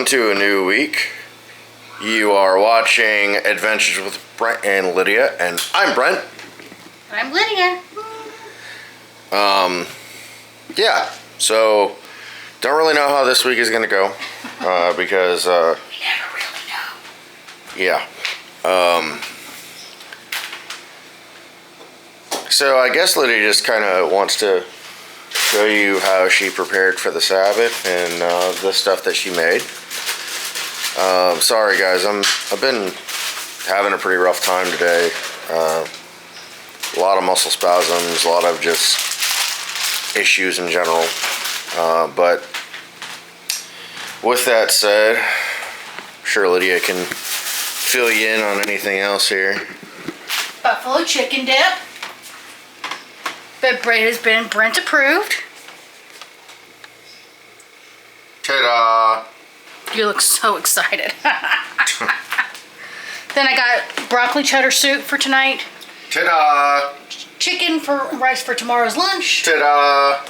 Welcome to a new week. You are watching Adventures with Brent and Lydia, and I'm Brent. And I'm Lydia. Yeah, so don't really know how this week is going to go, because, We never really know. yeah. So I guess Lydia just kind of wants to show you how she prepared for the Sabbath and the stuff that she made. Sorry guys, I've been having a pretty rough time today. A lot of muscle spasms, a lot of just issues in general. But with that said, I'm sure Lydia can fill you in on anything else here. Buffalo chicken dip. But Brent has been Brent approved. Ta-da! You look so excited. Then I got broccoli cheddar soup for tonight. Ta-da! Chicken for rice for tomorrow's lunch. Ta-da!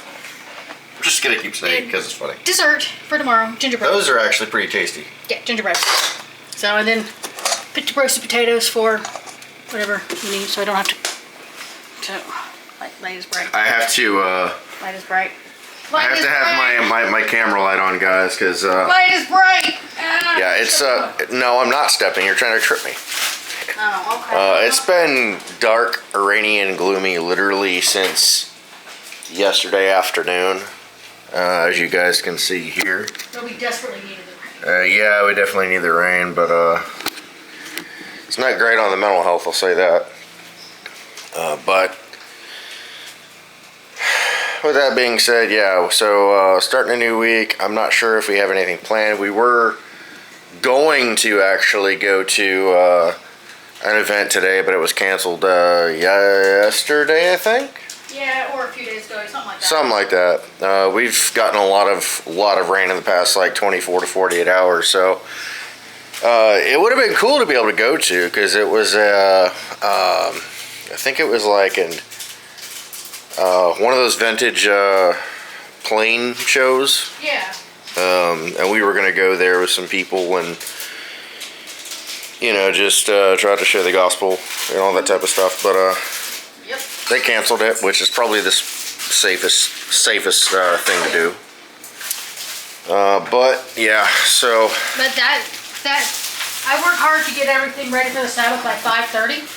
I'm just gonna keep saying it because it's funny. Dessert for tomorrow. Gingerbread. Those are actually pretty tasty. Yeah, gingerbread. So, and then roasted potatoes for whatever you need, so I don't have to light is bright. I have to, Light is bright. I have to have my camera light on, guys, because, Light is bright! yeah, it's, no, I'm not stepping. You're trying to trip me. Oh, okay. It's been dark, rainy, and gloomy literally since yesterday afternoon, as you guys can see here. But we desperately needed the rain. Yeah, we definitely need the rain, but, it's not great on the mental health, I'll say that. But with that being said, yeah, so starting a new week. I'm not sure if we have anything planned. We were going to actually go to an event today, but it was canceled yesterday, I think. Yeah, or a few days ago, something like that. Something like that. We've gotten a lot of rain in the past like 24 to 48 hours, so it would have been cool to be able to go to, because it was I think it was like one of those vintage plane shows. Yeah. And we were gonna go there with some people and, you know, just try to share the gospel and all that type of stuff. But Yep. they canceled it, which is probably the safest thing to do. But yeah, so. But that I worked hard to get everything ready for the Sabbath by 5:30.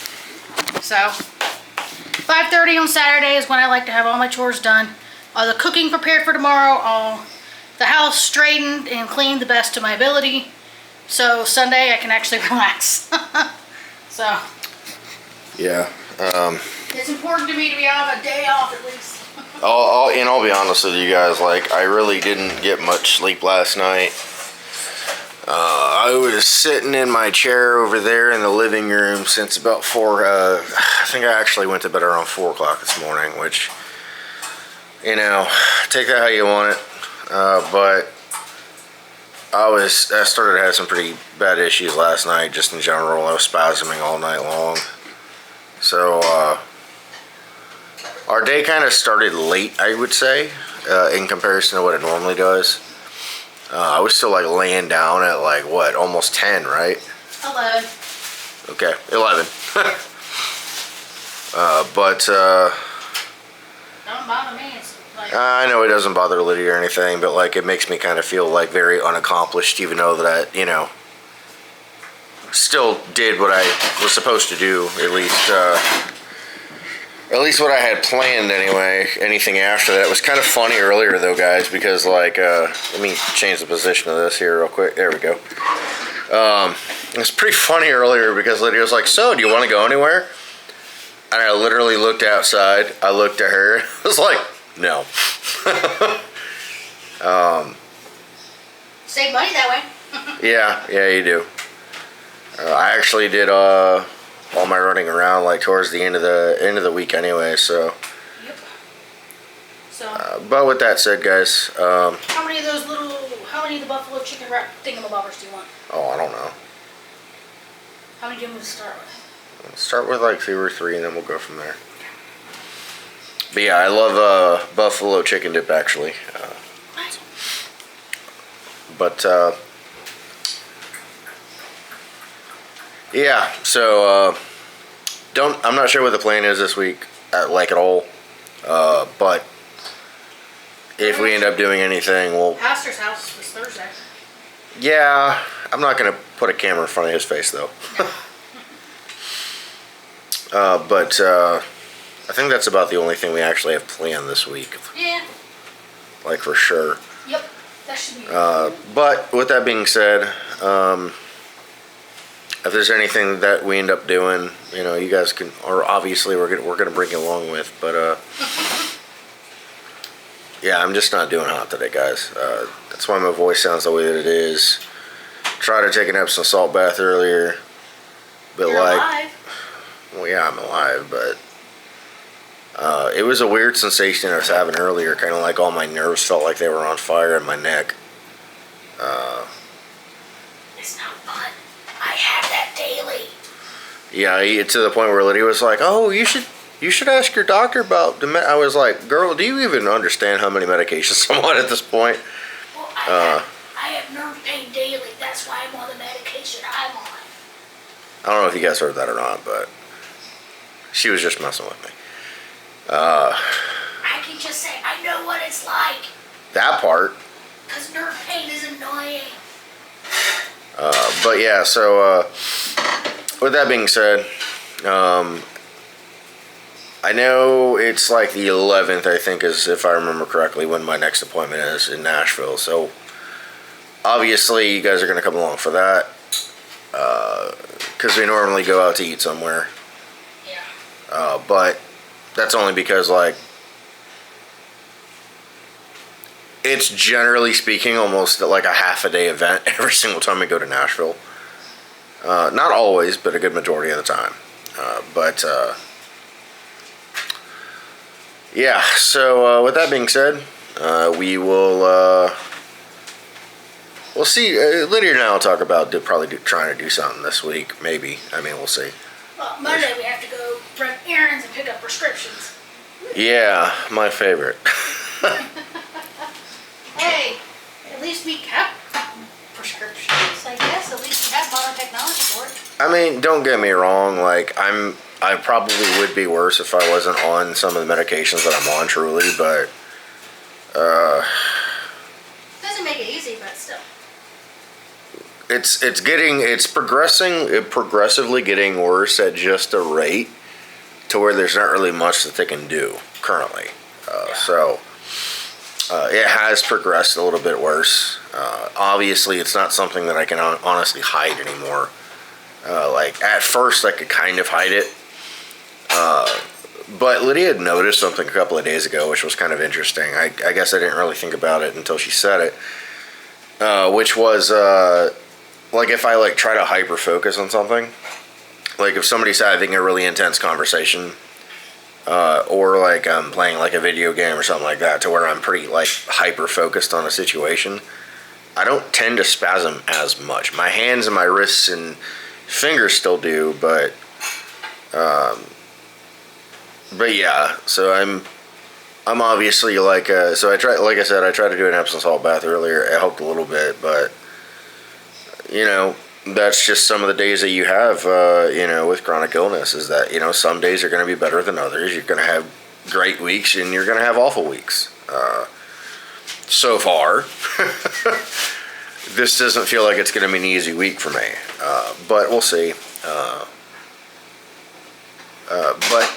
So 5:30 on Saturday is when I like to have all my chores done. All the cooking prepared for tomorrow, all the house straightened and cleaned the best of my ability. So Sunday I can actually relax. So Yeah. it's important to me to be on a day off at least. I'll be honest with you guys, like, I really didn't get much sleep last night. I was sitting in my chair over there in the living room since about 4, I think I actually went to bed around 4 o'clock this morning, which, you know, take that how you want it. But I started to have some pretty bad issues last night, just in general. I was spasming all night long. So, our day kind of started late, I would say, in comparison to what it normally does. I was still like laying down at like what, almost 10, right? 11. Okay, 11. But Don't bother me. It's like, I know it doesn't bother Lydia or anything, but like it makes me kind of feel like very unaccomplished, even though that I, you know, still did what I was supposed to do, at least what I had planned anyway. Anything after that, it was kind of funny earlier though, guys, because like, let me change the position of this here real quick. There we go. It was pretty funny earlier because Lydia was like, so do you want to go anywhere? And I literally looked outside. I looked at her. I was like, no. save money that way. Yeah, you do. I actually did all my running around like towards the end of the week anyway, so. Yep. So. But with that said, guys, How many of the buffalo chicken wrap thingamabobbers do you want? oh, I don't know. How many do you want me to start with? Start with like 2 or 3, and then we'll go from there. But yeah, I love buffalo chicken dip actually. But Yeah, so I'm not sure what the plan is this week, like at all. But if we end up doing anything, we'll. Pastor's house was Thursday. Yeah, I'm not gonna put a camera in front of his face though. But I think that's about the only thing we actually have planned this week. Yeah. Like for sure. Yep. That should be. But with that being said, if there's anything that we end up doing, you guys can, or obviously we're gonna bring you along with. But yeah, I'm just not doing hot today, guys. That's why my voice sounds the way that it is. Tried to take an Epsom salt bath earlier, but You're alive. well, yeah, I'm alive, but it was a weird sensation I was having earlier, kind of like all my nerves felt like they were on fire in my neck. It's not fun. I have that daily. Yeah, to the point where Lydia was like, "Oh, you should ask your doctor about the." I was like, "Girl, do you even understand how many medications I'm on at this point?" Well, I have nerve pain daily. That's why I'm on the medication I'm on. I don't know if you guys heard that or not, but she was just messing with me. I can just say I know what it's like. That part. Because nerve pain is annoying. But yeah, so with that being said, I know it's like the 11th, I think, is, if I remember correctly, when my next appointment is in Nashville. So obviously you guys are going to come along for that, because we normally go out to eat somewhere. Yeah. But that's only because, like, it's generally speaking almost like a half a day event every single time we go to Nashville. Not always, but a good majority of the time. But yeah, so with that being said, we will we'll see. Lydia and I will talk about trying to do something this week, maybe. I mean, we'll see. Well, Monday we have to go run errands and pick up prescriptions. Yeah, my favorite. Hey, at least we kept prescriptions, I guess. At least we have modern technology for it. I mean, don't get me wrong. Like, I probably would be worse if I wasn't on some of the medications that I'm on, truly. But Doesn't make it easy, but still. it's progressively getting worse at just a rate to where there's not really much that they can do currently. So it has progressed a little bit worse. Obviously, it's not something that I can honestly hide anymore. Like, at first I could kind of hide it. But Lydia had noticed something a couple of days ago, which was kind of interesting. I guess I didn't really think about it until she said it. Which was, like, if I, like, try to hyper-focus on something. Like, if somebody's having a really intense conversation, or, like, I'm playing, like, a video game or something like that, to where I'm pretty, like, hyper-focused on a situation, I don't tend to spasm as much. My hands and my wrists and fingers still do, but yeah, so I'm obviously like, so I tried, like I said, I tried to do an Epsom salt bath earlier. It helped a little bit, but that's just some of the days that you have, with chronic illness, is that, some days are going to be better than others. You're going to have great weeks and you're going to have awful weeks. So far, this doesn't feel like it's going to be an easy week for me, but we'll see. But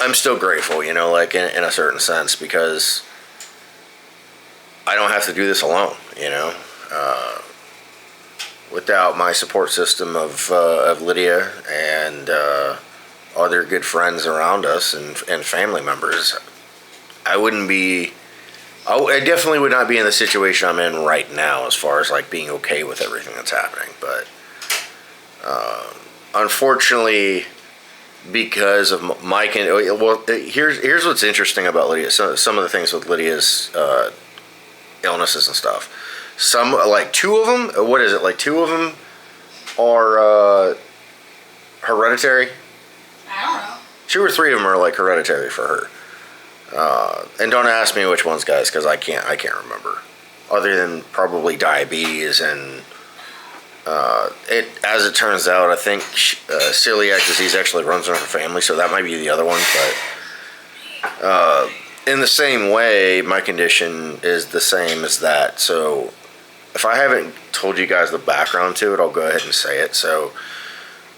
I'm still grateful, like in a certain sense, because I don't have to do this alone, without my support system of Lydia and other good friends around us and family members. I definitely would not be in the situation I'm in right now, as far as like being okay with everything that's happening. But unfortunately, because of here's what's interesting about Lydia. Some of the things with Lydia's illnesses and stuff. Some, like, two of them. What is it? Like, two of them are hereditary. I don't know. 2 or 3 of them are like hereditary for her. And don't ask me which ones, guys, because I can't remember. Other than probably diabetes and As it turns out, I think celiac disease actually runs in her family, so that might be the other one. But in the same way, my condition is the same as that. So if I haven't told you guys the background to it, I'll go ahead and say it. So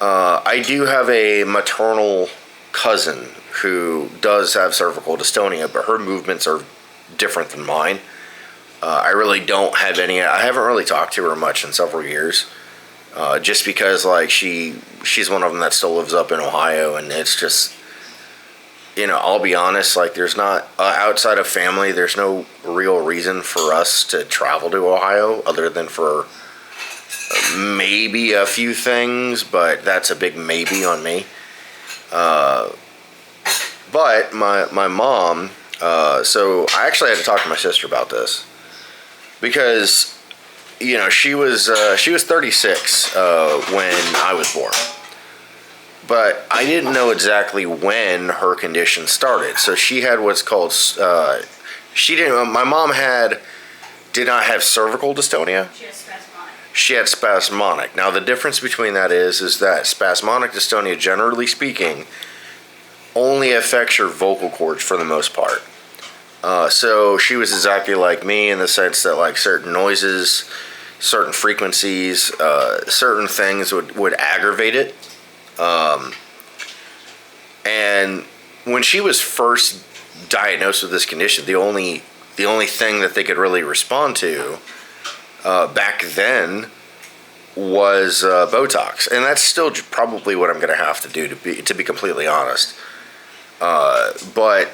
I do have a maternal cousin who does have cervical dystonia, but her movements are different than mine. I really don't have any. I haven't really talked to her much in several years, just because like she's one of them that still lives up in Ohio, and it's just, I'll be honest, like there's not outside of family, there's no real reason for us to travel to Ohio other than for maybe a few things, but that's a big maybe on me. But my mom, so I actually had to talk to my sister about this. Because, she was 36 when I was born, but I didn't know exactly when her condition started. So she had what's called My mom did not have cervical dystonia. She has spasmodic. She had spasmodic. Now the difference between that is that spasmodic dystonia, generally speaking, only affects your vocal cords for the most part. So she was exactly like me in the sense that like certain noises, certain frequencies, certain things would aggravate it. And when she was first diagnosed with this condition, the only thing that they could really respond to back then was Botox, and that's still probably what I'm going to have to do to be completely honest. But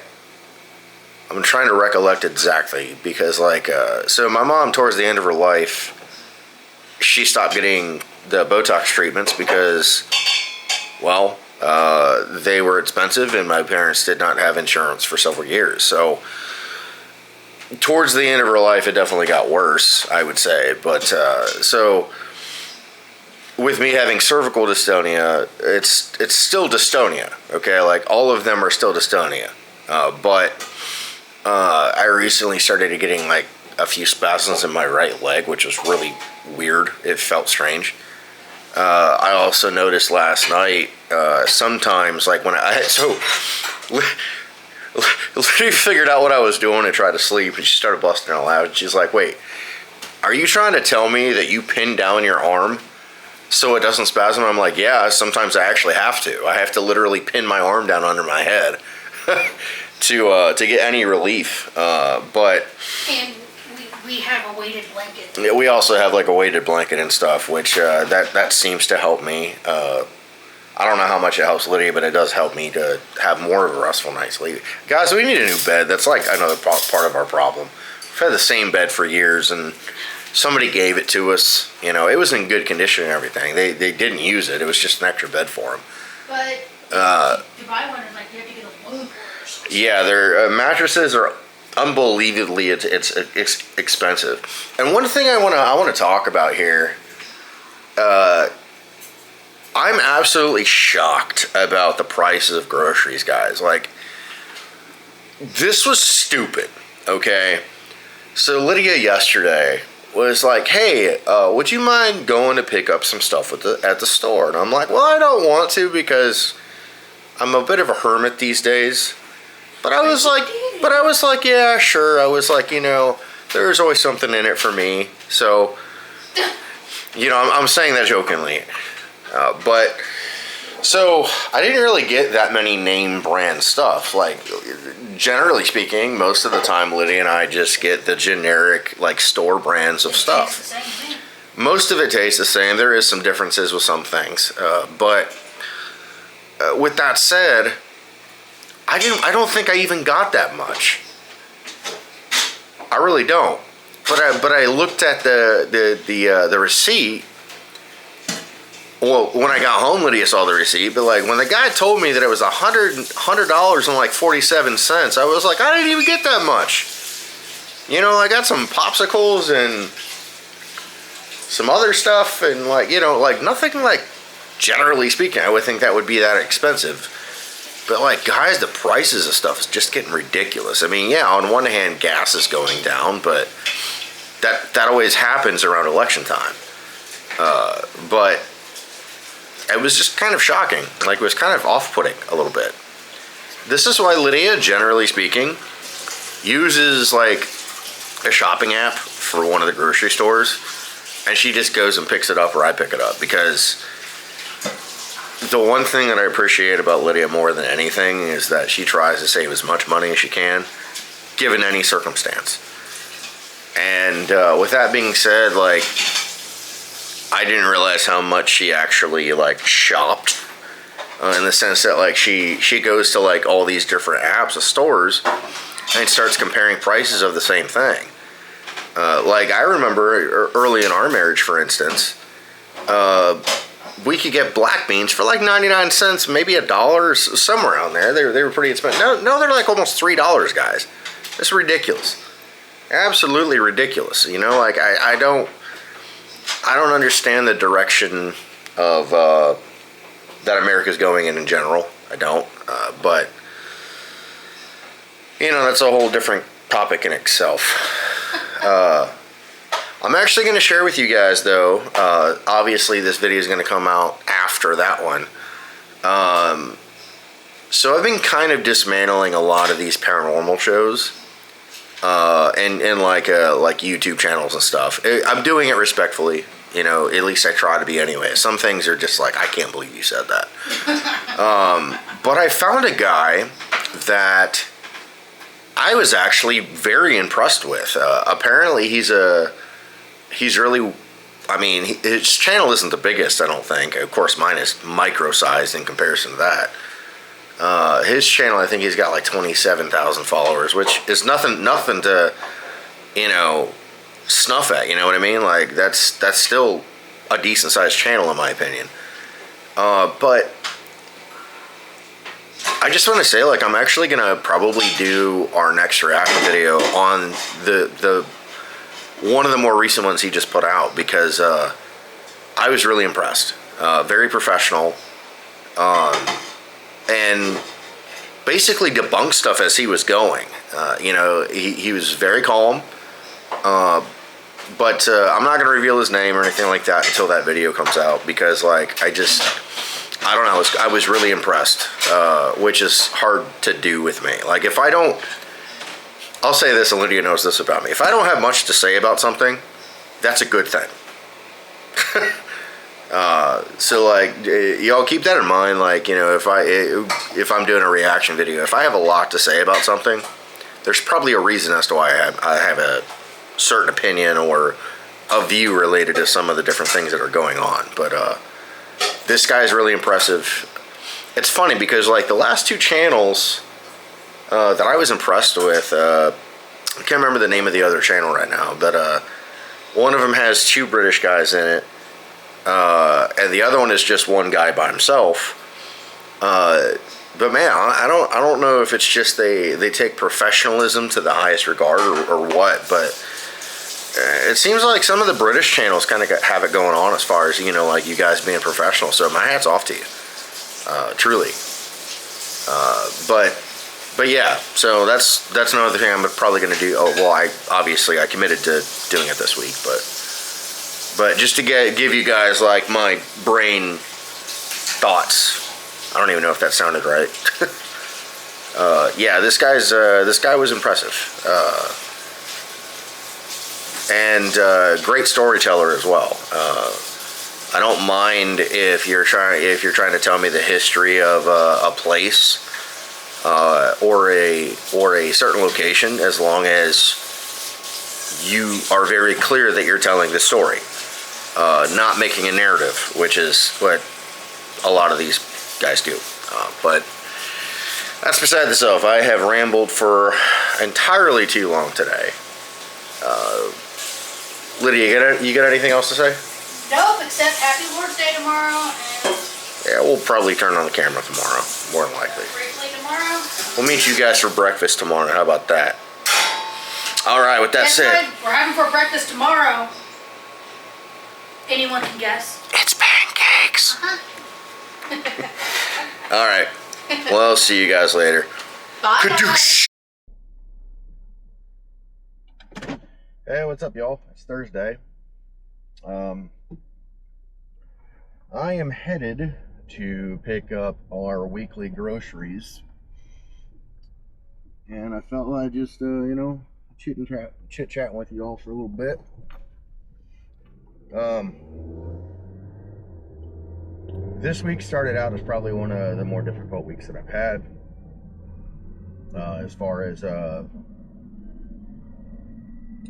I'm trying to recollect exactly because so my mom towards the end of her life, she stopped getting the Botox treatments because, well, they were expensive and my parents did not have insurance for several years. So towards the end of her life, it definitely got worse, I would say. But so with me having cervical dystonia, it's still dystonia, okay? Like all of them are still dystonia. But I recently started getting like a few spasms in my right leg, which was really weird. It felt strange. I also noticed last night, sometimes like when Lydia figured out what I was doing and tried to sleep, and she started busting out loud. She's like, "Wait, are you trying to tell me that you pin down your arm so it doesn't spasm?" I'm like, "Yeah, sometimes I actually have to. I have to literally pin my arm down under my head to get any relief." But And we have a weighted blanket. we also have like a weighted blanket and stuff, which that seems to help me. I don't know how much it helps Lydia, but it does help me to have more of a restful night's sleep. Guys, we need a new bed. That's like another part of our problem. We've had the same bed for years, and somebody gave it to us. It was in good condition and everything. They didn't use it. It was just an extra bed for them. But to buy one, it's like you have to get a balloon for it or something. Yeah, their mattresses are unbelievably it's expensive. And one thing I want to talk about here. I'm absolutely shocked about the prices of groceries, guys. Like, this was stupid, okay? So Lydia yesterday was like, "Hey, would you mind going to pick up some stuff at the store?" And I'm like, "Well, I don't want to because I'm a bit of a hermit these days." But I was like, "Yeah, sure." I was like, there's always something in it for me. So, I'm saying that jokingly. But so I didn't really get that many name brand stuff. Like, generally speaking, most of the time Lydia and I just get the generic like store brands of stuff. It's the same thing. Most of it tastes the same. There is some differences with some things, but with that said, I don't think I even got that much. I really don't. But I looked at the receipt. Well, when I got home, Lydia saw the receipt, but like when the guy told me that it was $100 and like 47 cents, I was like, I didn't even get that much. I got some popsicles and some other stuff, and like nothing like, generally speaking, I would think that would be that expensive. But like, guys, the prices of stuff is just getting ridiculous. I mean, yeah, on one hand, gas is going down, but that always happens around election time. But it was just kind of shocking. Like, it was kind of off-putting a little bit. This is why Lydia, generally speaking, uses like a shopping app for one of the grocery stores, and she just goes and picks it up, or I pick it up, because the one thing that I appreciate about Lydia more than anything is that she tries to save as much money as she can, given any circumstance. And with that being said, like, I didn't realize how much she actually like shopped, in the sense that like she goes to like all these different apps of stores and starts comparing prices of the same thing. Like, I remember early in our marriage, for instance, we could get black beans for like 99 cents, maybe $1, somewhere around there. They were pretty expensive. No, they're like almost $3, guys. It's ridiculous. Absolutely ridiculous. You know, like, I don't understand the direction of that America's going in general. I don't. But, you know, that's a whole different topic in itself. I'm actually going to share with you guys, though, obviously this video is going to come out after that one. So I've been kind of dismantling a lot of these paranormal shows, and like YouTube channels and stuff. I'm doing it respectfully, you know, at least I try to be anyway. Some things are just like, I can't believe you said that. But I found a guy that I was actually very impressed with. Apparently he's really, I mean, his channel isn't the biggest, I don't think. Of course, mine is micro-sized in comparison to that. His channel, I think he's got like 27,000 followers, which is nothing to, you know, snuff at, you know what I mean? Like, that's still a decent-sized channel in my opinion. But I just want to say, like, I'm actually gonna probably do our next reaction video on the one of the more recent ones he just put out, because I was really impressed. Very professional, and basically debunked stuff as he was going. You know, he was very calm, but I'm not gonna reveal his name or anything like that until that video comes out, because like, I don't know, I was really impressed, which is hard to do with me. Like, if I don't, I'll say this, and Lydia knows this about me. If I don't have much to say about something, that's a good thing. So like, y'all keep that in mind. Like, you know, if I'm doing a reaction video, if I have a lot to say about something, there's probably a reason as to why I have a certain opinion or a view related to some of the different things that are going on. But this guy's really impressive. It's funny because like the last two channels that I was impressed with, I can't remember the name of the other channel right now, but one of them has 2 British guys in it, and the other one is just one guy by himself. But man, I don't know if it's just they take professionalism to the highest regard or what, but it seems like some of the British channels kind of have it going on as far as, you know, like you guys being professional. So my hat's off to you, truly. But yeah, so that's another thing I'm probably going to do. Oh, well, I committed to doing it this week, but just to give you guys like my brain thoughts. I don't even know if that sounded right. Yeah, this guy was impressive, and great storyteller as well. I don't mind if you're trying to tell me the history of a place. Or a certain location, as long as you are very clear that you're telling the story, not making a narrative, which is what a lot of these guys do. But that's beside the self. I have rambled for entirely too long today. Lydia, you got anything else to say? Nope, except Happy Lord's Day tomorrow. And yeah, we'll probably turn on the camera tomorrow, more than likely. briefly tomorrow. We'll meet you guys for breakfast tomorrow. How about that? All right, with that Guess said. what we're having for breakfast tomorrow? Anyone can guess. It's pancakes. Uh-huh. All right. Well, see you guys later. Bye. Kadoosh. Hey, what's up, y'all? It's Thursday. I am headed to pick up our weekly groceries, and I felt like just chit chatting with you all for a little bit. This week started out as probably one of the more difficult weeks that I've had, as far as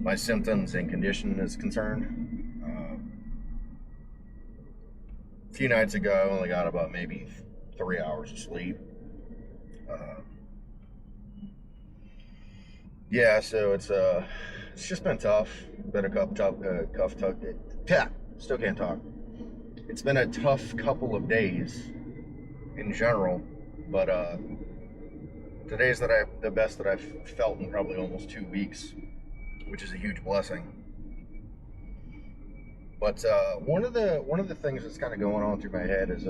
my symptoms and condition is concerned. A few nights ago, I only got about maybe 3 hours of sleep. Yeah, so it's just been tough. Been a still can't talk. It's been a tough couple of days in general, but today's the best that I've felt in probably almost 2 weeks, which is a huge blessing. But one of the things that's kind of going on through my head is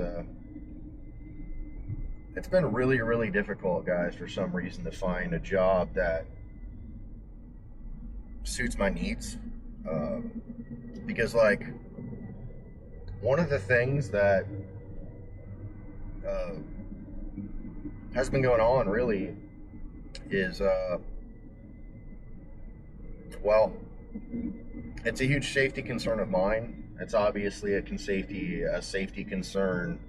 it's been really, really difficult, guys, for some reason to find a job that suits my needs. Because, like, one of the things that has been going on really is, well, it's a huge safety concern of mine. It's obviously a safety concern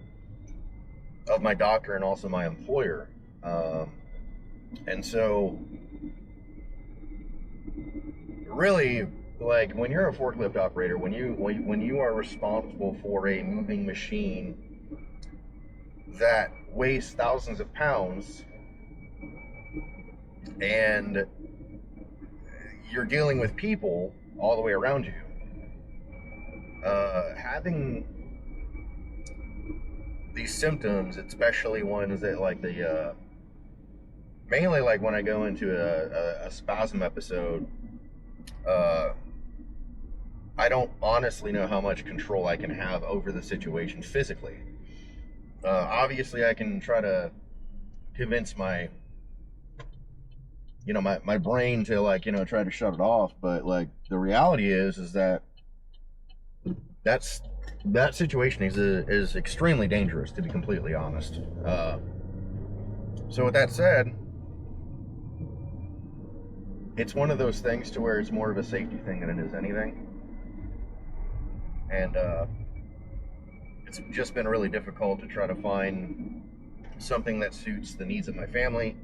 of my doctor and also my employer. And so, really, like, when you're a forklift operator, when you are responsible for a moving machine that weighs thousands of pounds, and you're dealing with people all the way around you, having these symptoms, especially ones that, like, mainly like when I go into a spasm episode, I don't honestly know how much control I can have over the situation physically. Obviously, I can try to convince my brain to, like, try to shut it off, but, like, the reality is that that situation is extremely dangerous, to be completely honest. So with that said, it's one of those things to where it's more of a safety thing than it is anything. And it's just been really difficult to try to find something that suits the needs of my family,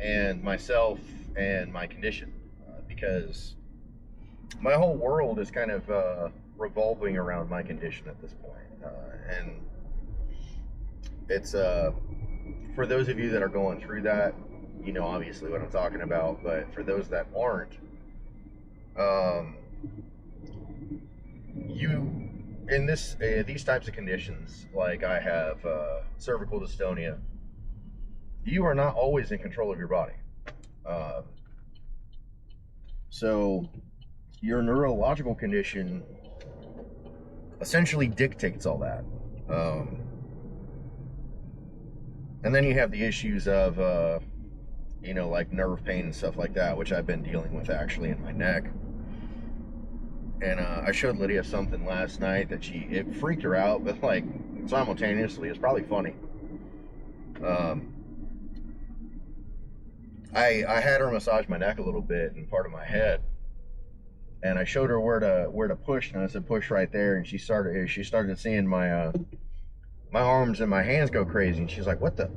and myself and my condition, because my whole world is kind of revolving around my condition at this point. And it's, for those of you that are going through that, you know obviously what I'm talking about, but for those that aren't, you, in these types of conditions, like I have cervical dystonia, you are not always in control of your body. So your neurological condition essentially dictates all that. And then you have the issues of, like nerve pain and stuff like that, which I've been dealing with actually in my neck. And I showed Lydia something last night that it freaked her out, but, like, simultaneously, it's probably funny. I had her massage my neck a little bit and part of my head, and I showed her where to push, and I said push right there, and she started seeing my my arms and my hands go crazy, and she's like, what the?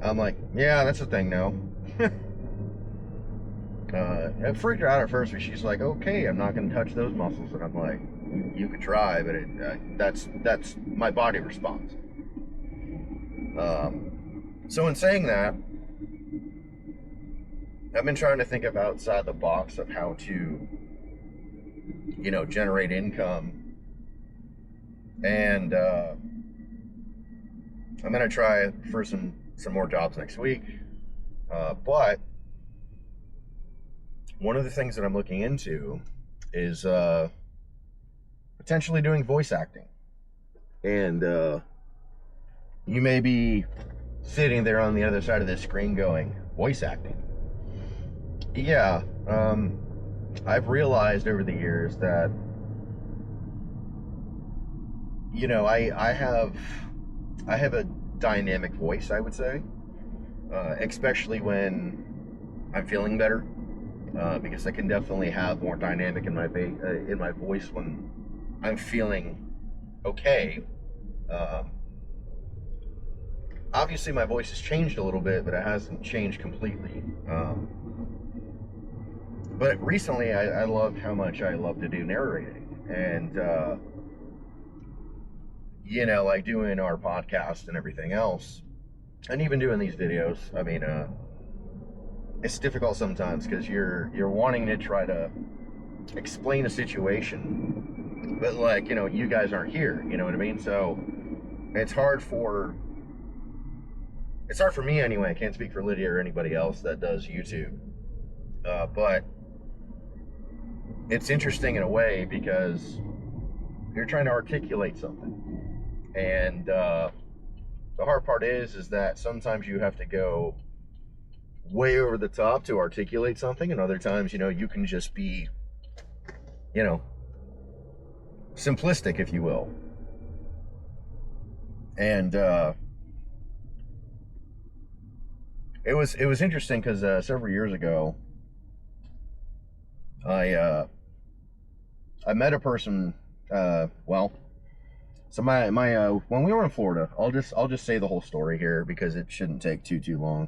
I'm like, yeah, that's the thing now. It freaked her out at first, but she's like, okay, I'm not going to touch those muscles. And I'm like, you could try, but that's my body response. So in saying that, I've been trying to think of outside the box of how to, generate income. And I'm going to try for some more jobs next week. But one of the things that I'm looking into is potentially doing voice acting. And you may be sitting there on the other side of the screen going, voice acting? Yeah, I've realized over the years that you know, I have a dynamic voice, I would say, especially when I'm feeling better, because I can definitely have more dynamic in my voice when I'm feeling okay. Um, Obviously, my voice has changed a little bit, but it hasn't changed completely. But recently, I loved how much I love to do narrating, and you know, like doing our podcast and everything else, and even doing these videos. I mean, it's difficult sometimes because you're wanting to try to explain a situation, but like, you know, you guys aren't here. You know what I mean? So it's hard for me anyway. I can't speak for Lydia or anybody else that does YouTube, but it's interesting in a way because you're trying to articulate something, and the hard part is that sometimes you have to go way over the top to articulate something, and other times, you know, you can just be, you know, simplistic, if you will. And it was interesting because several years ago, I met a person. Well, so my when we were in Florida, I'll just say the whole story here because it shouldn't take too long.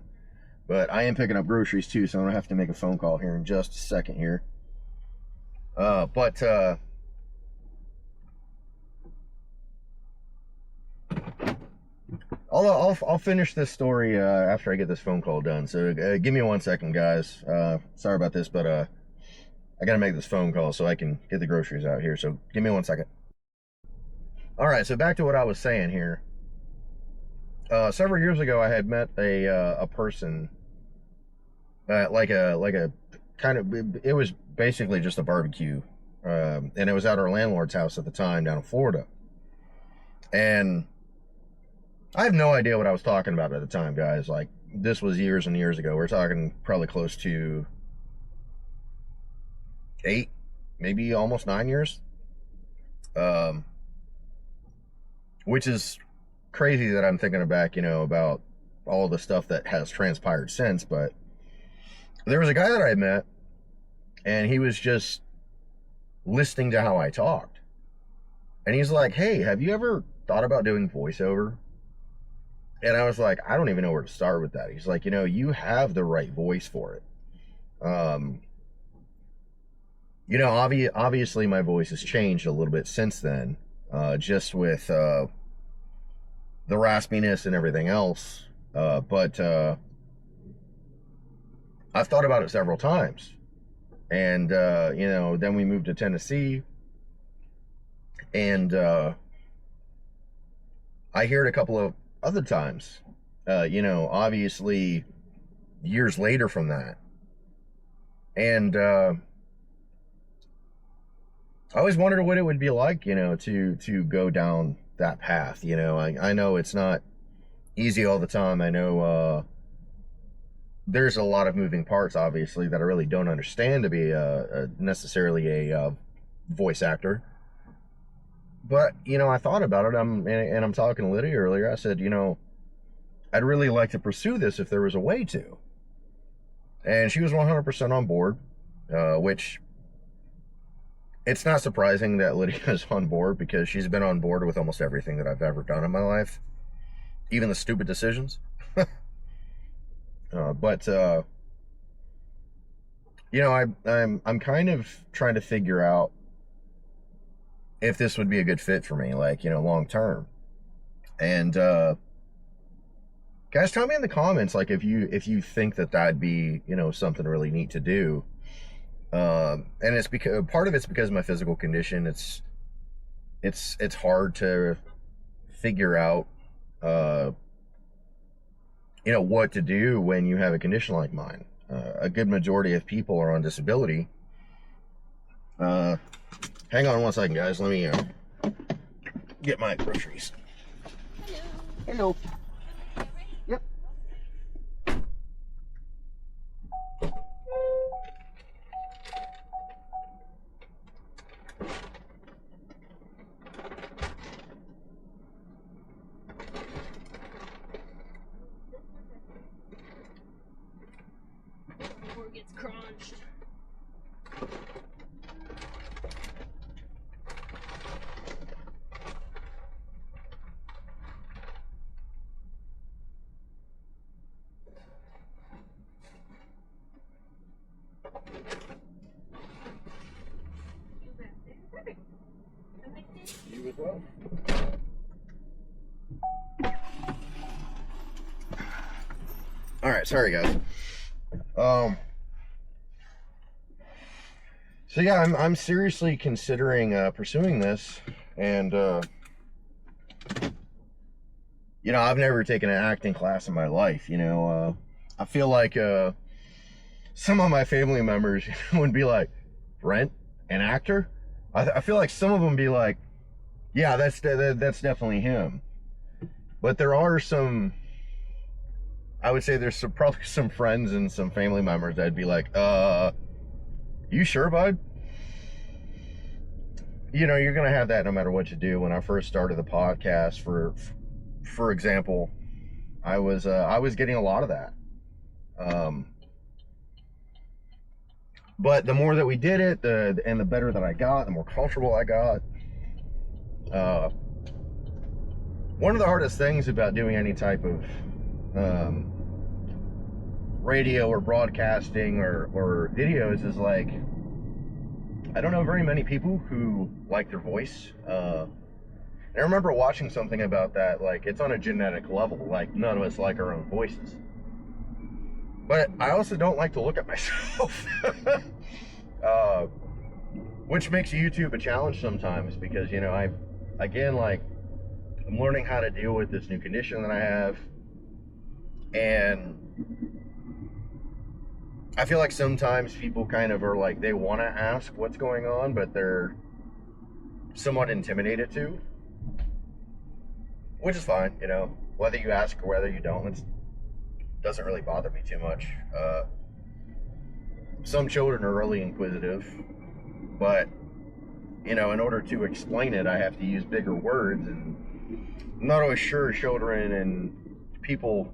But I am picking up groceries too, so I'm gonna have to make a phone call here in just a second here. But I'll finish this story after I get this phone call done. So give me 1 second, guys. Sorry about this, but I gotta make this phone call so I can get the groceries out here. So give me 1 second. All right, so back to what I was saying here. Several years ago, I had met a person, like a kind of, it was basically just a barbecue, and it was at our landlord's house at the time down in Florida. And I have no idea what I was talking about at the time, guys. Like, this was years and years ago. We're talking probably close to 8, maybe almost 9 years. Which is crazy that I'm thinking back, you know, about all the stuff that has transpired since. But there was a guy that I met, and he was just listening to how I talked. And he's like, "Hey, have you ever thought about doing voiceover?" And I was like, "I don't even know where to start with that." He's like, "You know, you have the right voice for it." You know, obviously my voice has changed a little bit since then, just with the raspiness and everything else. But I've thought about it several times. And, you know, then we moved to Tennessee. And I hear it a couple of other times, you know, obviously years later from that. And I always wondered what it would be like, you know, to go down that path. You know, I know it's not easy all the time. I know there's a lot of moving parts, obviously, that I really don't understand to be necessarily a voice actor. But, you know, I thought about it, and I'm talking to Lydia earlier. I said, you know, I'd really like to pursue this if there was a way to. And she was 100% on board, which it's not surprising that Lydia is on board because she's been on board with almost everything that I've ever done in my life, even the stupid decisions. But you know, I'm kind of trying to figure out if this would be a good fit for me, like, you know, long term. And guys, tell me in the comments, like, if you think that that'd be, you know, something really neat to do. And it's because part of it's because of my physical condition. It's hard to figure out, you know, what to do when you have a condition like mine. A good majority of people are on disability. Hang on 1 second, guys. Let me get my groceries. Hello. Yep. crunched. You as well. All right, sorry guys. So yeah, I'm seriously considering pursuing this, and you know, I've never taken an acting class in my life. You know, I feel like some of my family members would be like, Brent, an actor? I feel like some of them be like, yeah, that's definitely him. But there are some, I would say there's probably some friends and some family members that'd be like, you sure, bud? You know, you're gonna have that no matter what you do. When I first started the podcast, for example, I was getting a lot of that. But the more that we did it, the better that I got, the more comfortable I got. One of the hardest things about doing any type of radio or broadcasting or videos is like, I don't know very many people who like their voice. And I remember watching something about that, like it's on a genetic level, like none of us like our own voices. But I also don't like to look at myself, which makes YouTube a challenge sometimes because, you know, I'm learning how to deal with this new condition that I have. And I feel like sometimes people kind of are like, they want to ask what's going on, but they're somewhat intimidated to, which is fine, you know, whether you ask or whether you don't, it doesn't really bother me too much. Some children are really inquisitive, but, you know, in order to explain it, I have to use bigger words, and I'm not always sure children and people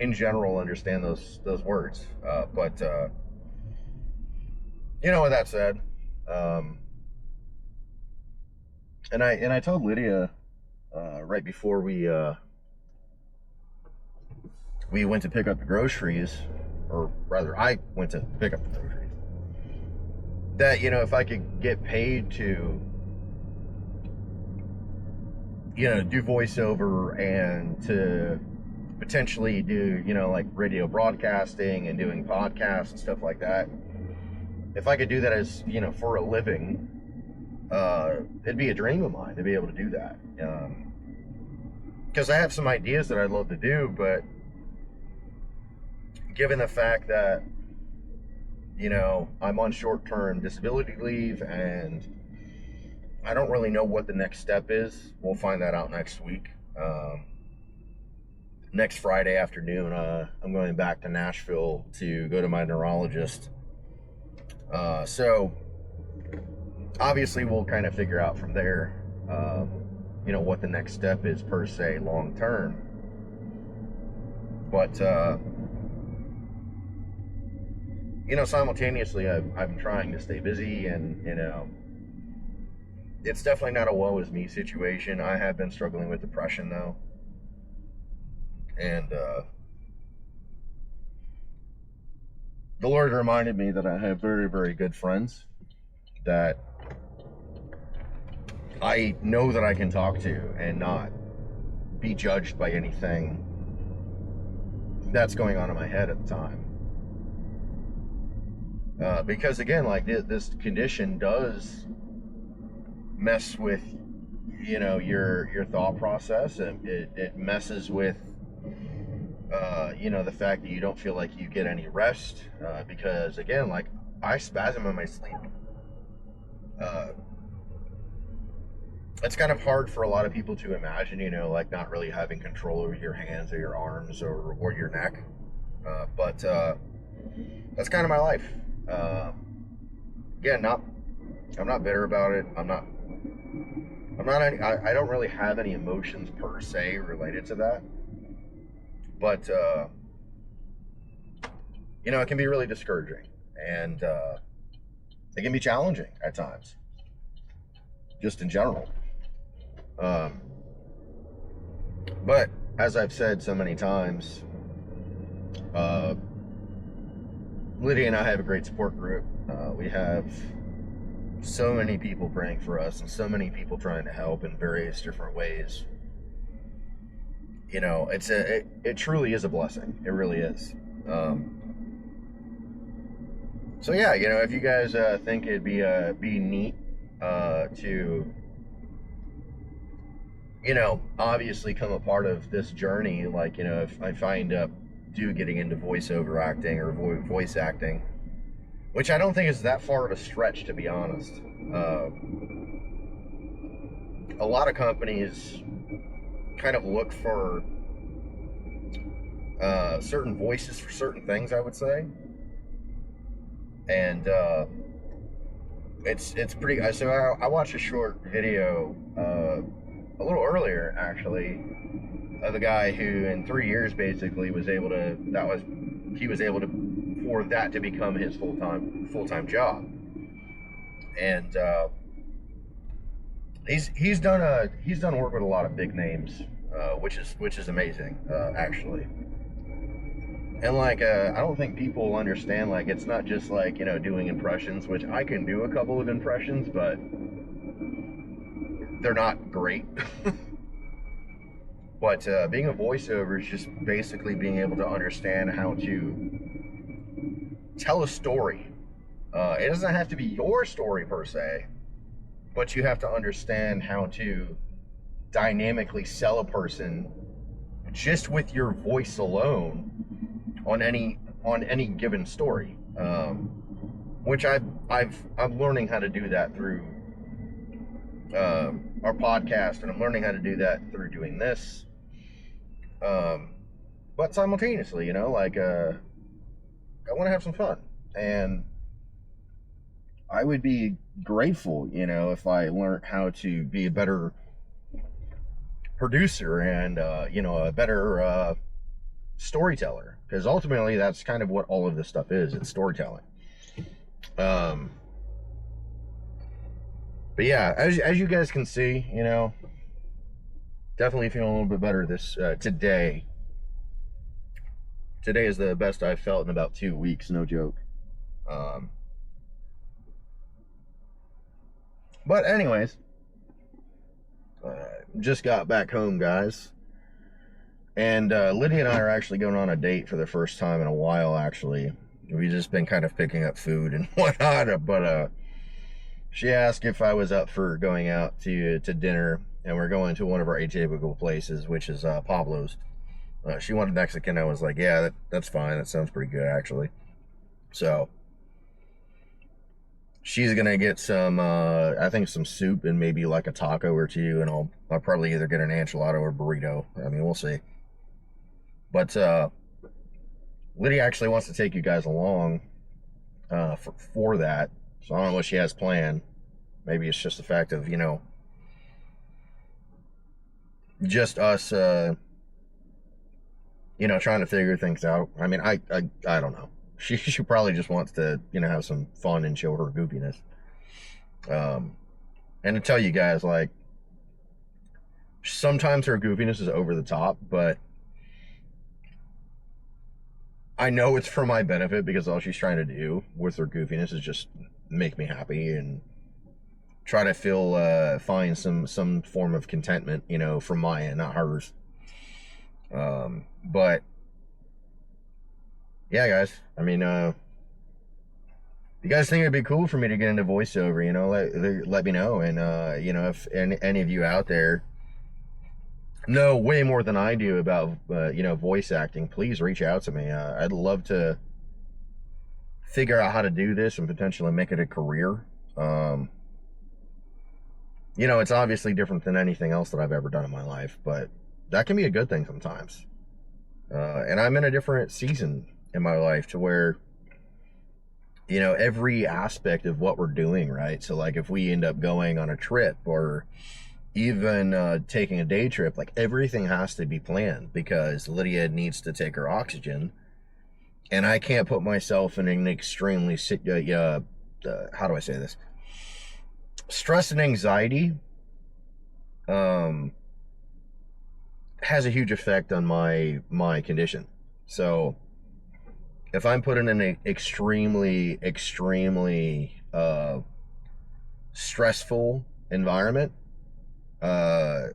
in general understand those words. But you know, with that said, and I told Lydia right before we went to pick up the groceries, or rather I went to pick up the groceries, that, you know, if I could get paid to, you know, do voiceover and to potentially do, you know, like radio broadcasting and doing podcasts and stuff like that, if I could do that as, you know, for a living, it'd be a dream of mine to be able to do that. Because I have some ideas that I'd love to do, but given the fact that, you know, I'm on short-term disability leave and I don't really know what the next step is. We'll find that out next week. Next Friday afternoon, I'm going back to Nashville to go to my neurologist. So obviously we'll kind of figure out from there, you know, what the next step is per se long term. But you know, simultaneously I'm trying to stay busy, and, you know, it's definitely not a woe is me situation. I have been struggling with depression though. And the Lord reminded me that I have very, very good friends that I know that I can talk to and not be judged by anything that's going on in my head at the time. Because again, like this condition does mess with, you know, your thought process, and it messes with you know, the fact that you don't feel like you get any rest, because again, like I spasm in my sleep. It's kind of hard for a lot of people to imagine, you know, like not really having control over your hands or your arms or your neck. But that's kind of my life. Again, I'm not bitter about it. I don't really have any emotions per se related to that. But, you know, it can be really discouraging. and they can be challenging at times, just in general. But as I've said so many times, Lydia and I have a great support group. We have so many people praying for us and so many people trying to help in various different ways. You know, it truly is a blessing. It really is. So yeah, you know, if you guys think it'd be neat to, you know, obviously come a part of this journey, like, you know, if I find getting into voiceover acting or voice acting, which I don't think is that far of a stretch, to be honest. A lot of companies kind of look for certain voices for certain things, I would say, and it's pretty. So I watched a short video a little earlier, actually, of the guy who in 3 years basically was able to. He was able to, for that to become his full-time job, and he's done work with a lot of big names, which is amazing, actually. And like, I don't think people understand, like, it's not just like, you know, doing impressions, which I can do a couple of impressions, but they're not great. But being a voiceover is just basically being able to understand how to tell a story. It doesn't have to be your story per se, but you have to understand how to dynamically sell a person just with your voice alone on any given story. Which I'm learning how to do that through our podcast, and I'm learning how to do that through doing this. But simultaneously, you know, like, I want to have some fun, and I would be grateful, you know, if I learned how to be a better producer and, you know, a better storyteller, because ultimately that's kind of what all of this stuff is. It's storytelling. But yeah, as you guys can see, you know, definitely feeling a little bit better this today. Today is the best I've felt in about 2 weeks, no joke. But anyways, just got back home, guys. And Lydia and I are actually going on a date for the first time in a while, actually. We've just been kind of picking up food and whatnot, but she asked if I was up for going out to dinner, and we're going to one of our atypical places, which is Pablo's. She wanted Mexican. I was like, yeah, that's fine. That sounds pretty good, actually. So she's gonna get some, I think some soup and maybe like a taco or two, and I'll probably either get an enchilada or burrito. I mean, we'll see. But Lydia actually wants to take you guys along for that. So I don't know what she has planned. Maybe it's just the fact of, you know, just us, you know, trying to figure things out. I mean, I don't know. She probably just wants to, you know, have some fun and show her goofiness. And to tell you guys, like, sometimes her goofiness is over the top, but I know it's for my benefit, because all she's trying to do with her goofiness is just make me happy and try to find some form of contentment, you know, from my end, not hers. But yeah, guys, I mean, you guys think it'd be cool for me to get into voiceover, you know, let me know. And, you know, if any of you out there know way more than I do about, you know, voice acting, please reach out to me. I'd love to figure out how to do this and potentially make it a career. You know, it's obviously different than anything else that I've ever done in my life, but that can be a good thing sometimes. And I'm in a different season in my life to where, you know, every aspect of what we're doing, right? So like if we end up going on a trip or even taking a day trip, like everything has to be planned, because Lydia needs to take her oxygen. And I can't put myself in an extremely, how do I say this? Stress and anxiety um, has a huge effect on my condition. So if I'm put in an extremely stressful environment, uh,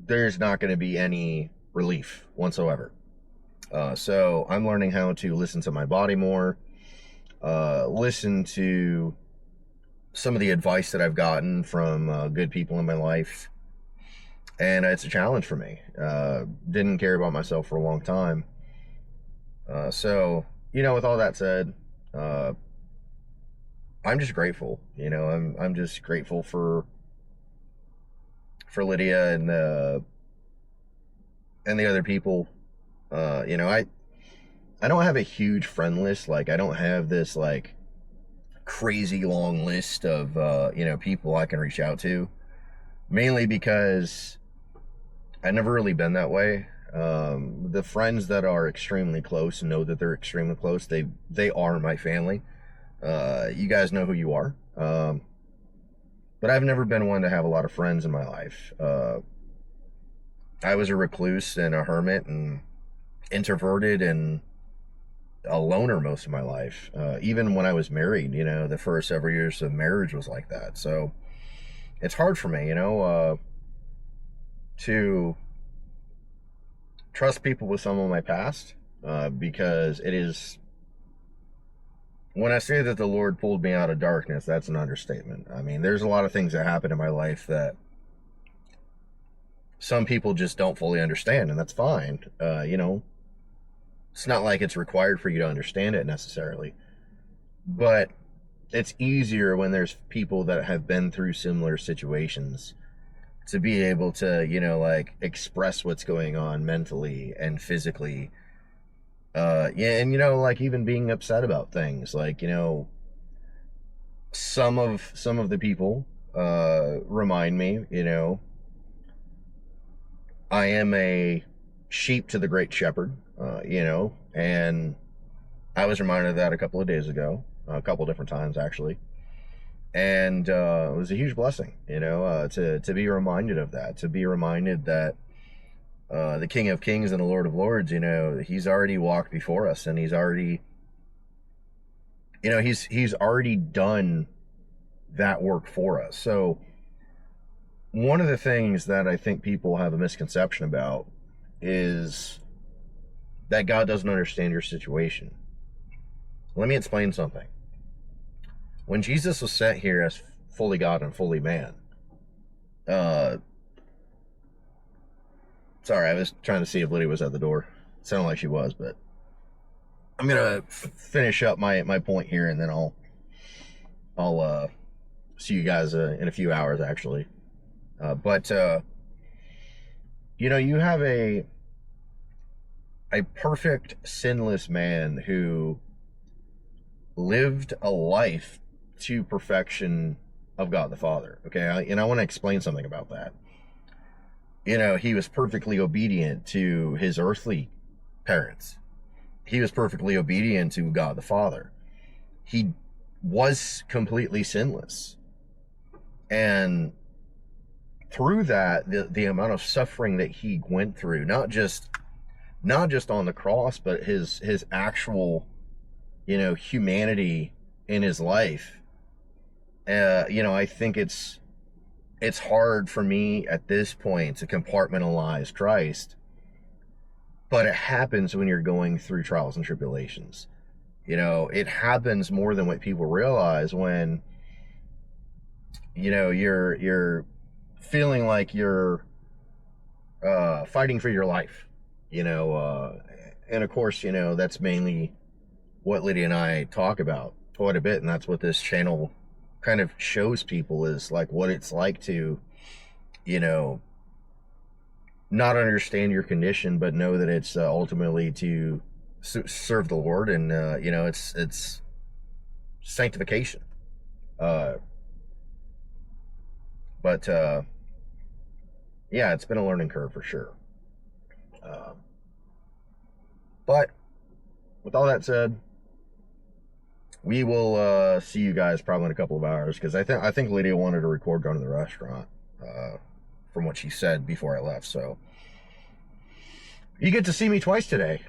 there's not going to be any relief whatsoever. So I'm learning how to listen to my body more, listen to some of the advice that I've gotten from good people in my life. And it's a challenge for me. Didn't care about myself for a long time. So, with all that said, uh, I'm just grateful. I'm just grateful for Lydia and the other people. I don't have a huge friend list. Like, I don't have this like crazy long list of people I can reach out to. Mainly because I've never really been that way. The friends that are extremely close know that they're extremely close. They are my family. You guys know who you are. But I've never been one to have a lot of friends in my life. I was a recluse and a hermit and introverted and a loner most of my life. Even when I was married, the first several years of marriage was like that. So it's hard for me, to trust people with some of my past, because it is, when I say that the Lord pulled me out of darkness, that's an understatement. I mean, there's a lot of things that happen in my life that some people just don't fully understand, and that's fine. It's not like it's required for you to understand it necessarily, but it's easier when there's people that have been through similar situations to be able to, like express what's going on mentally and physically. Yeah, and like even being upset about things, like, some of the people remind me, I am a sheep to the great shepherd, and I was reminded of that a couple of days ago, a couple different times actually. And it was a huge blessing, to be reminded of that, to be reminded that the King of Kings and the Lord of Lords, he's already walked before us, and he's already, he's already done that work for us. So one of the things that I think people have a misconception about is that God doesn't understand your situation. Let me explain something. When Jesus was sent here as fully God and fully man, uh, sorry, I was trying to see if Lydia was at the door. It sounded like she was, but I'm gonna finish up my point here, and then I'll see you guys in a few hours, actually. But you have a perfect, sinless man who lived a life to perfection of God the Father. Okay, and I want to explain something about that. He was perfectly obedient to his earthly parents. He was perfectly obedient to God the Father. He was completely sinless. And through that, the amount of suffering that he went through, not just on the cross, but his actual, humanity in his life. I think it's hard for me at this point to compartmentalize Christ, but it happens when you're going through trials and tribulations. It happens more than what people realize when, you're feeling like you're fighting for your life, and of course, that's mainly what Lydia and I talk about quite a bit, and that's what this channel kind of shows people, is like what it's like to, not understand your condition, but know that it's ultimately to serve the Lord, and it's sanctification. Uh, but yeah, it's been a learning curve for sure. But with all that said, we will see you guys probably in a couple of hours, because I think Lydia wanted to record going to the restaurant, from what she said before I left. So you get to see me twice today,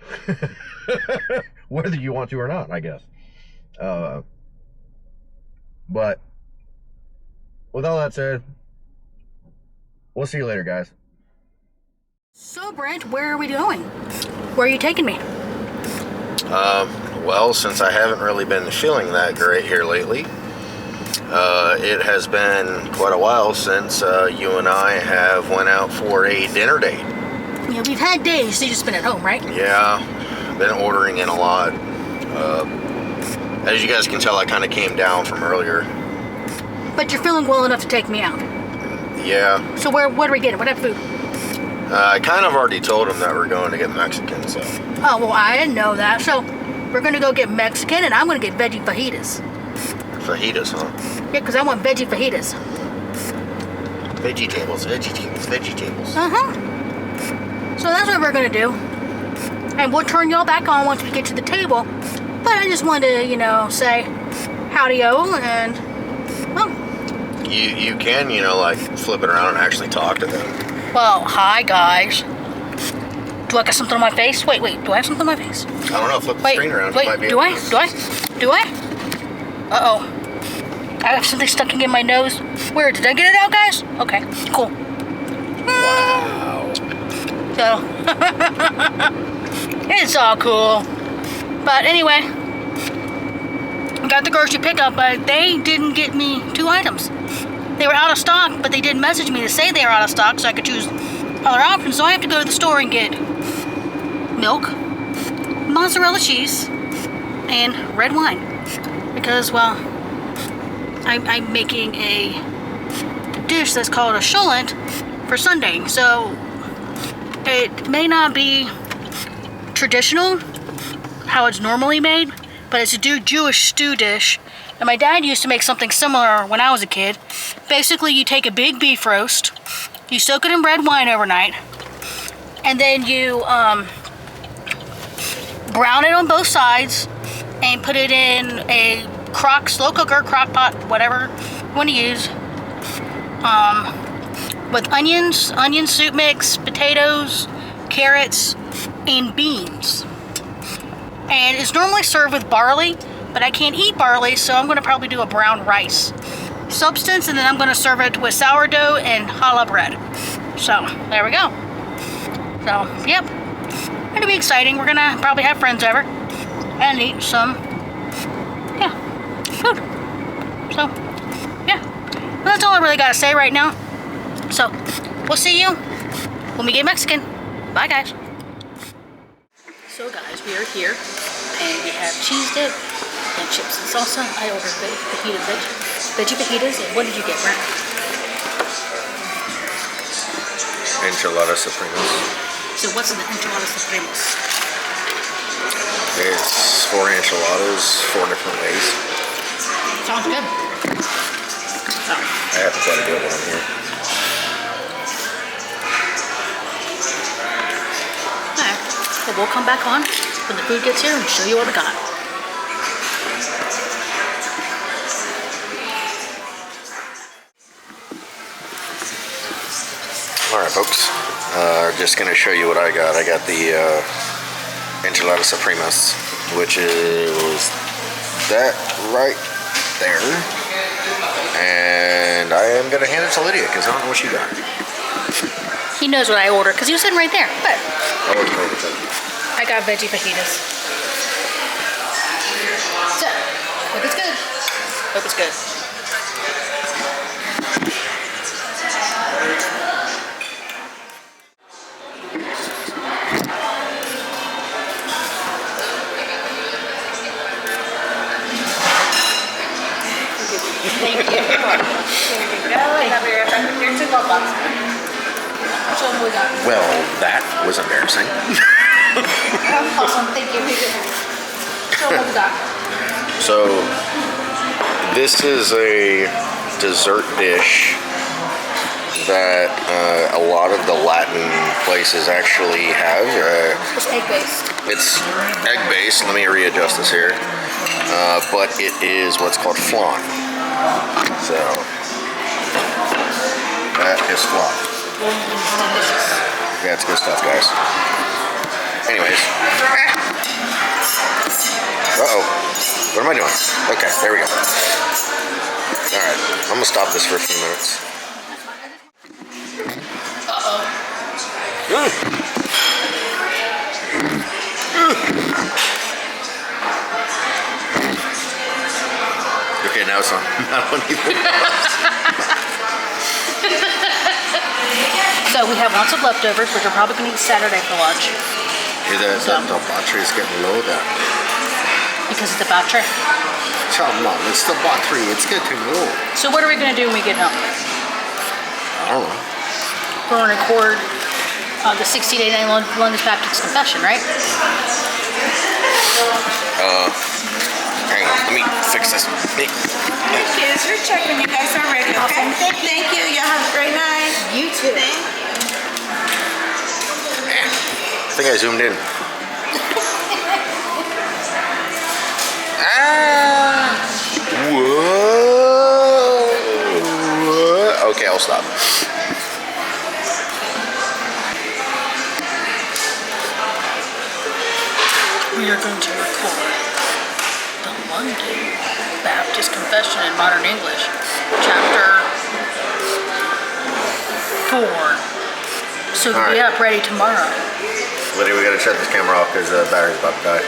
whether you want to or not, I guess. But with all that said, we'll see you later, guys. So, Brent, where are we going? Where are you taking me? Well, since I haven't really been feeling that great here lately, it has been quite a while since you and I have went out for a dinner date. Yeah, we've had days, so you just been at home, right? Yeah, been ordering in a lot. As you guys can tell, I kind of came down from earlier. But you're feeling well enough to take me out. Yeah. So what are we getting? What type of food? I kind of already told him that we're going to get Mexican, so. Oh, well, I didn't know that. So we're going to go get Mexican, and I'm going to get veggie fajitas. Fajitas, huh? Yeah, because I want veggie fajitas. Vegetables. Uh-huh. So that's what we're going to do. And we'll turn y'all back on once we get to the table. But I just wanted to, say howdy-o and, well. You can, like, flip it around and actually talk to them. Well, hi, guys. Do I got something on my face? Wait, do I have something on my face? I don't know, flip the screen around. Wait, do I? Uh-oh. I have something stuck in my nose. Where? Did I get it out, guys? Okay, cool. Wow. So, it's all cool. But anyway, got the grocery pickup, but they didn't get me 2 items. They were out of stock, but they did message me to say they were out of stock so I could choose other options. So I have to go to the store and get milk, mozzarella cheese, and red wine. Because, well, I'm making a dish that's called a cholent for Sunday. So it may not be traditional, how it's normally made, but it's a Jewish stew dish. And my dad used to make something similar when I was a kid. Basically, you take a big beef roast, you soak it in red wine overnight, and then you brown it on both sides and put it in a slow cooker, crock pot, whatever you want to use, with onion soup mix, potatoes, carrots, and beans. And it's normally served with barley, but I can't eat barley, so I'm going to probably do a brown rice substance, and then I'm going to serve it with sourdough and challah bread. So, there we go. So, yep. It'll be exciting. We're going to probably have friends over and eat some, food. So, yeah. Well, that's all I really got to say right now. So, we'll see you when we get Mexican. Bye, guys. So, guys, we are here, and we have cheese dip and chips and salsa. I ordered veggie fajitas, and what did you get, Brent? Enchilada Supremas. So what's in the enchilada supremas? It's 4 enchiladas, 4 different ways. Sounds good. So, I have quite a good one here. alright. Well, we'll come back on when the food gets here and show you what we got. Alright, folks. Just going to show you what I got. I got the Enchilada Supremas, which is that right there. And I am going to hand it to Lydia because I don't know what she got. He knows what I ordered because he was sitting right there. But Oh, I got veggie fajitas. So, hope it's good. Hope it's good. Thank you. There you go. Have your two love box. Show them what we got. well, that was embarrassing. Awesome. Thank you. Show them what we got. So, this is a dessert dish that a lot of the Latin places actually have. It's egg-based. It's egg-based. Let me readjust this here. But it is what's called flan. So, that is flan. Delicious. Yeah, it's good stuff, guys. Anyways. Uh-oh. What am I doing? Okay, there we go. Alright, I'm gonna stop this for a few minutes. Uh-oh. Okay, now it's on. I don't even. So we have lots of leftovers, which we're probably going to eat Saturday for lunch. Yeah, the battery is getting low there. Because it's the battery. Come on, it's the battery. It's getting low. So what are we going to do when we get home? I don't know. We're going to record the 60-day London Baptist Confession, right? Hang on, let me fix this. Kids, we're checking you guys are ready, okay? Awesome. Thank you. Y'all have a great night. You too. I think I zoomed in. Ah! Whoa! Okay, I'll stop. We are going to record the London Baptist Confession in Modern English, chapter 4. So we'll be up ready tomorrow. Lydia, we gotta shut this camera off because the battery's about to die.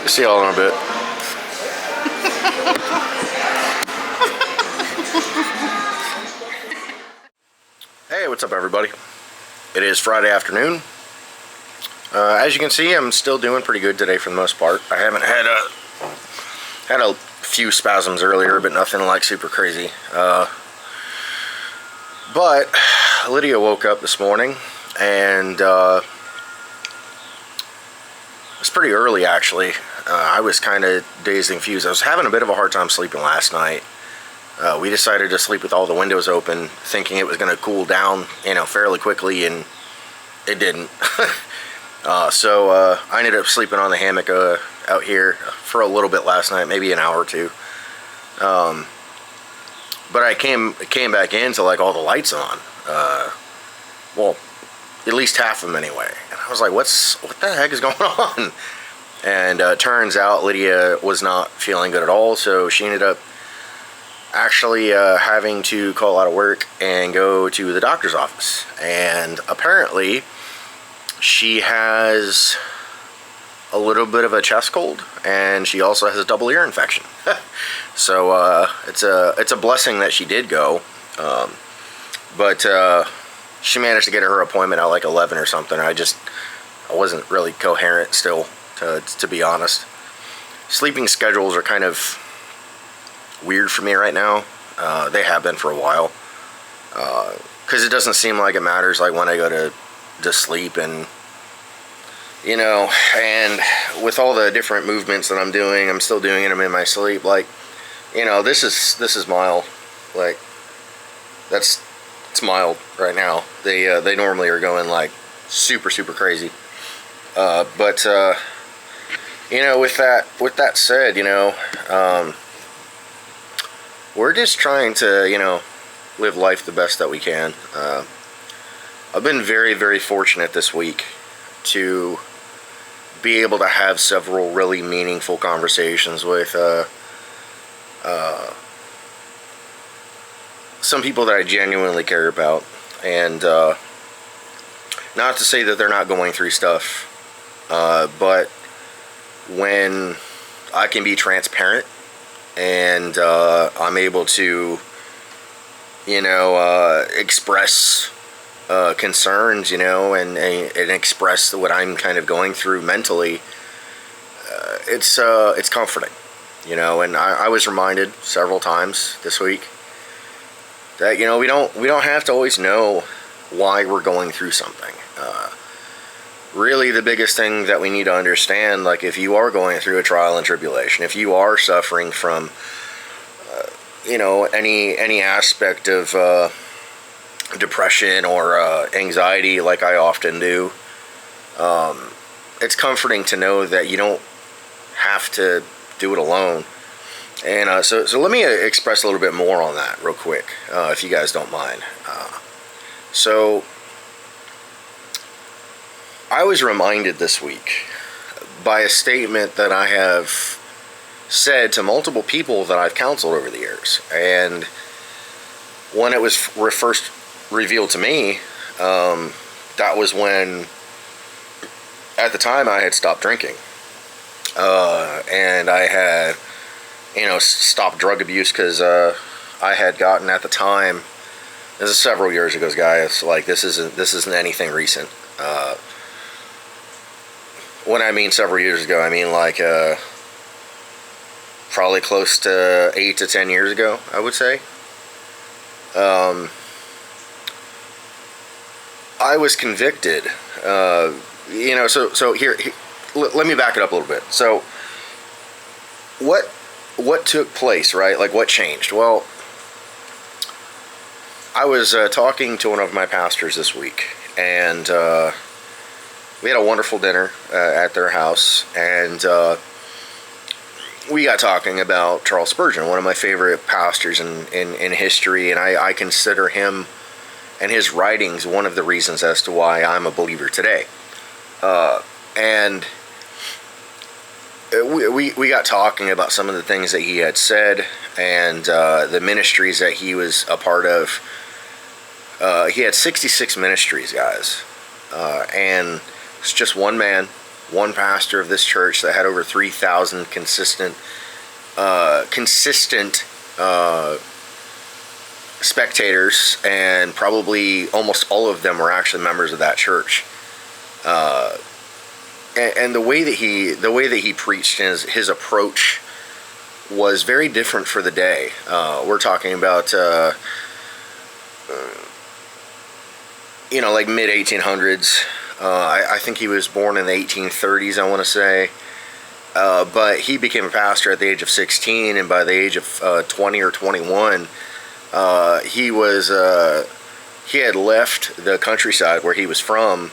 See y'all in a bit. Hey, what's up, everybody? It is Friday afternoon. As you can see, I'm still doing pretty good today for the most part. I haven't had a few spasms earlier, but nothing like super crazy. But Lydia woke up this morning, and it's pretty early actually. I was kind of dazed and confused. I was having a bit of a hard time sleeping last night. We decided to sleep with all the windows open, thinking it was going to cool down, fairly quickly, and it didn't. So I ended up sleeping on the hammock out here for a little bit last night, maybe an hour or two. But I came back in to like all the lights on. Well, at least half of them anyway. And I was like, what the heck is going on? And turns out Lydia was not feeling good at all, so she ended up actually having to call out of work and go to the doctor's office. And apparently she has a little bit of a chest cold, and she also has a double ear infection. So it's a blessing that she did go. But she managed to get her appointment at like 11 or something. I wasn't really coherent still, to be honest. Sleeping schedules are kind of weird for me right now. They have been for a while. Because it doesn't seem like it matters like when I go to sleep, and and with all the different movements that I'm doing, I'm still doing them in my sleep. Like, this is mild. Like, it's mild right now. They normally are going like super crazy. But with that said, we're just trying to live life the best that we can. I've been very fortunate this week to be able to have several really meaningful conversations with some people that I genuinely care about. And not to say that they're not going through stuff, but when I can be transparent and I'm able to express concerns, and express what I'm kind of going through mentally, it's comforting, and I was reminded several times this week that we don't have to always know why we're going through something. Really, the biggest thing that we need to understand, like if you are going through a trial and tribulation, if you are suffering from any aspect of depression or anxiety like I often do, it's comforting to know that you don't have to do it alone. And so let me express a little bit more on that real quick, if you guys don't mind. So I was reminded this week by a statement that I have said to multiple people that I've counseled over the years. And when it was first revealed to me, that was when, at the time, I had stopped drinking. And I had, stopped drug abuse because I had gotten at the time, this is several years ago, guys, like this isn't anything recent. When I mean several years ago, I mean like probably close to 8 to 10 years ago, I would say. I was convicted. So here, let me back it up a little bit. So, what took place, right? Like, what changed? Well, I was talking to one of my pastors this week, and we had a wonderful dinner at their house, and we got talking about Charles Spurgeon, one of my favorite pastors in history, and I consider him and his writings one of the reasons as to why I'm a believer today. And we got talking about some of the things that he had said and the ministries that he was a part of. He had 66 ministries, guys, and it's just one man, one pastor of this church that had over 3,000 consistent spectators, and probably almost all of them were actually members of that church. And the way that he preached and his approach was very different for the day. We're talking about like mid 1800s. I think he was born in the 1830s, I want to say. But he became a pastor at the age of 16, and by the age of 20 or 21, he had left the countryside where he was from,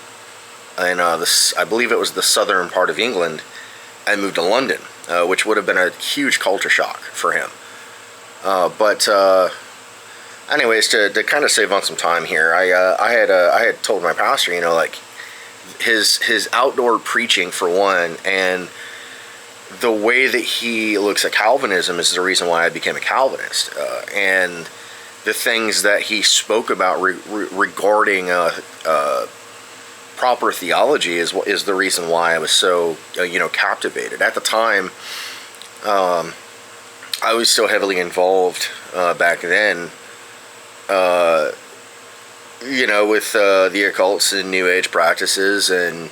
and I believe it was the southern part of England, and moved to London, which would have been a huge culture shock for him. But anyways, to kind of save on some time here, I had told my pastor, like his outdoor preaching for one, and the way that he looks at Calvinism is the reason why I became a Calvinist, and the things that he spoke about regarding proper theology is the reason why I was so captivated. At the time, I was so heavily involved back then, with the occults and New Age practices, and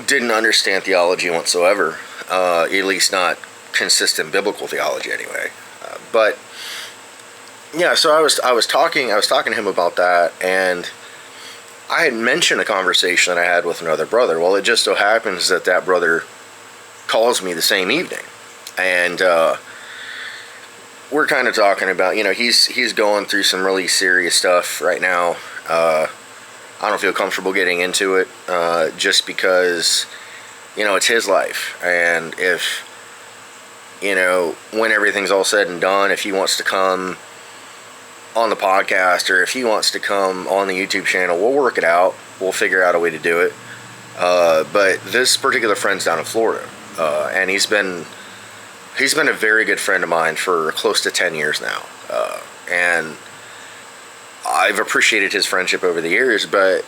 didn't understand theology whatsoever, at least not consistent biblical theology anyway. But yeah, so I was talking to him about that, and I had mentioned a conversation that I had with another brother. Well, it just so happens that brother calls me the same evening, and we're kind of talking about, he's going through some really serious stuff right now. I don't feel comfortable getting into it, just because, it's his life. And if, when everything's all said and done, if he wants to come on the podcast, or if he wants to come on the YouTube channel, we'll work it out. We'll figure out a way to do it. But this particular friend's down in Florida, and he's been a very good friend of mine for close to 10 years now. And I've appreciated his friendship over the years, but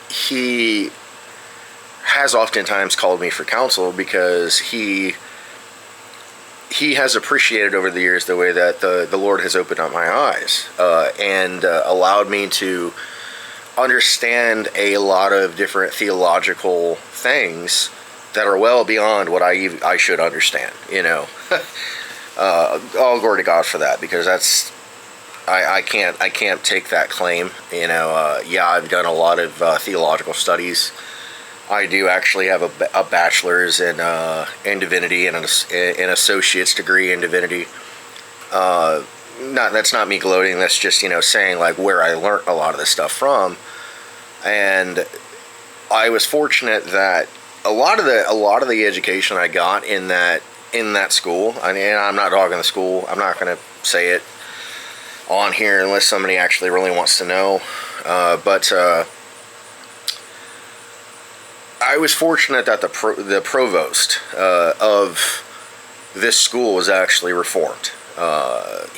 he has oftentimes called me for counsel because he has appreciated over the years the way that the Lord has opened up my eyes, and allowed me to understand a lot of different theological things that are well beyond what I should understand. All glory to God for that, because that's I can't take that claim. Yeah, I've done a lot of theological studies. I do actually have a bachelor's in divinity and an associate's degree in divinity. That's not me gloating. That's just, saying like where I learned a lot of this stuff from. And I was fortunate that a lot of the education I got in that school, and I'm not dogging the school. I'm not going to say it on here unless somebody actually really wants to know. But I was fortunate that the provost of this school was actually Reformed.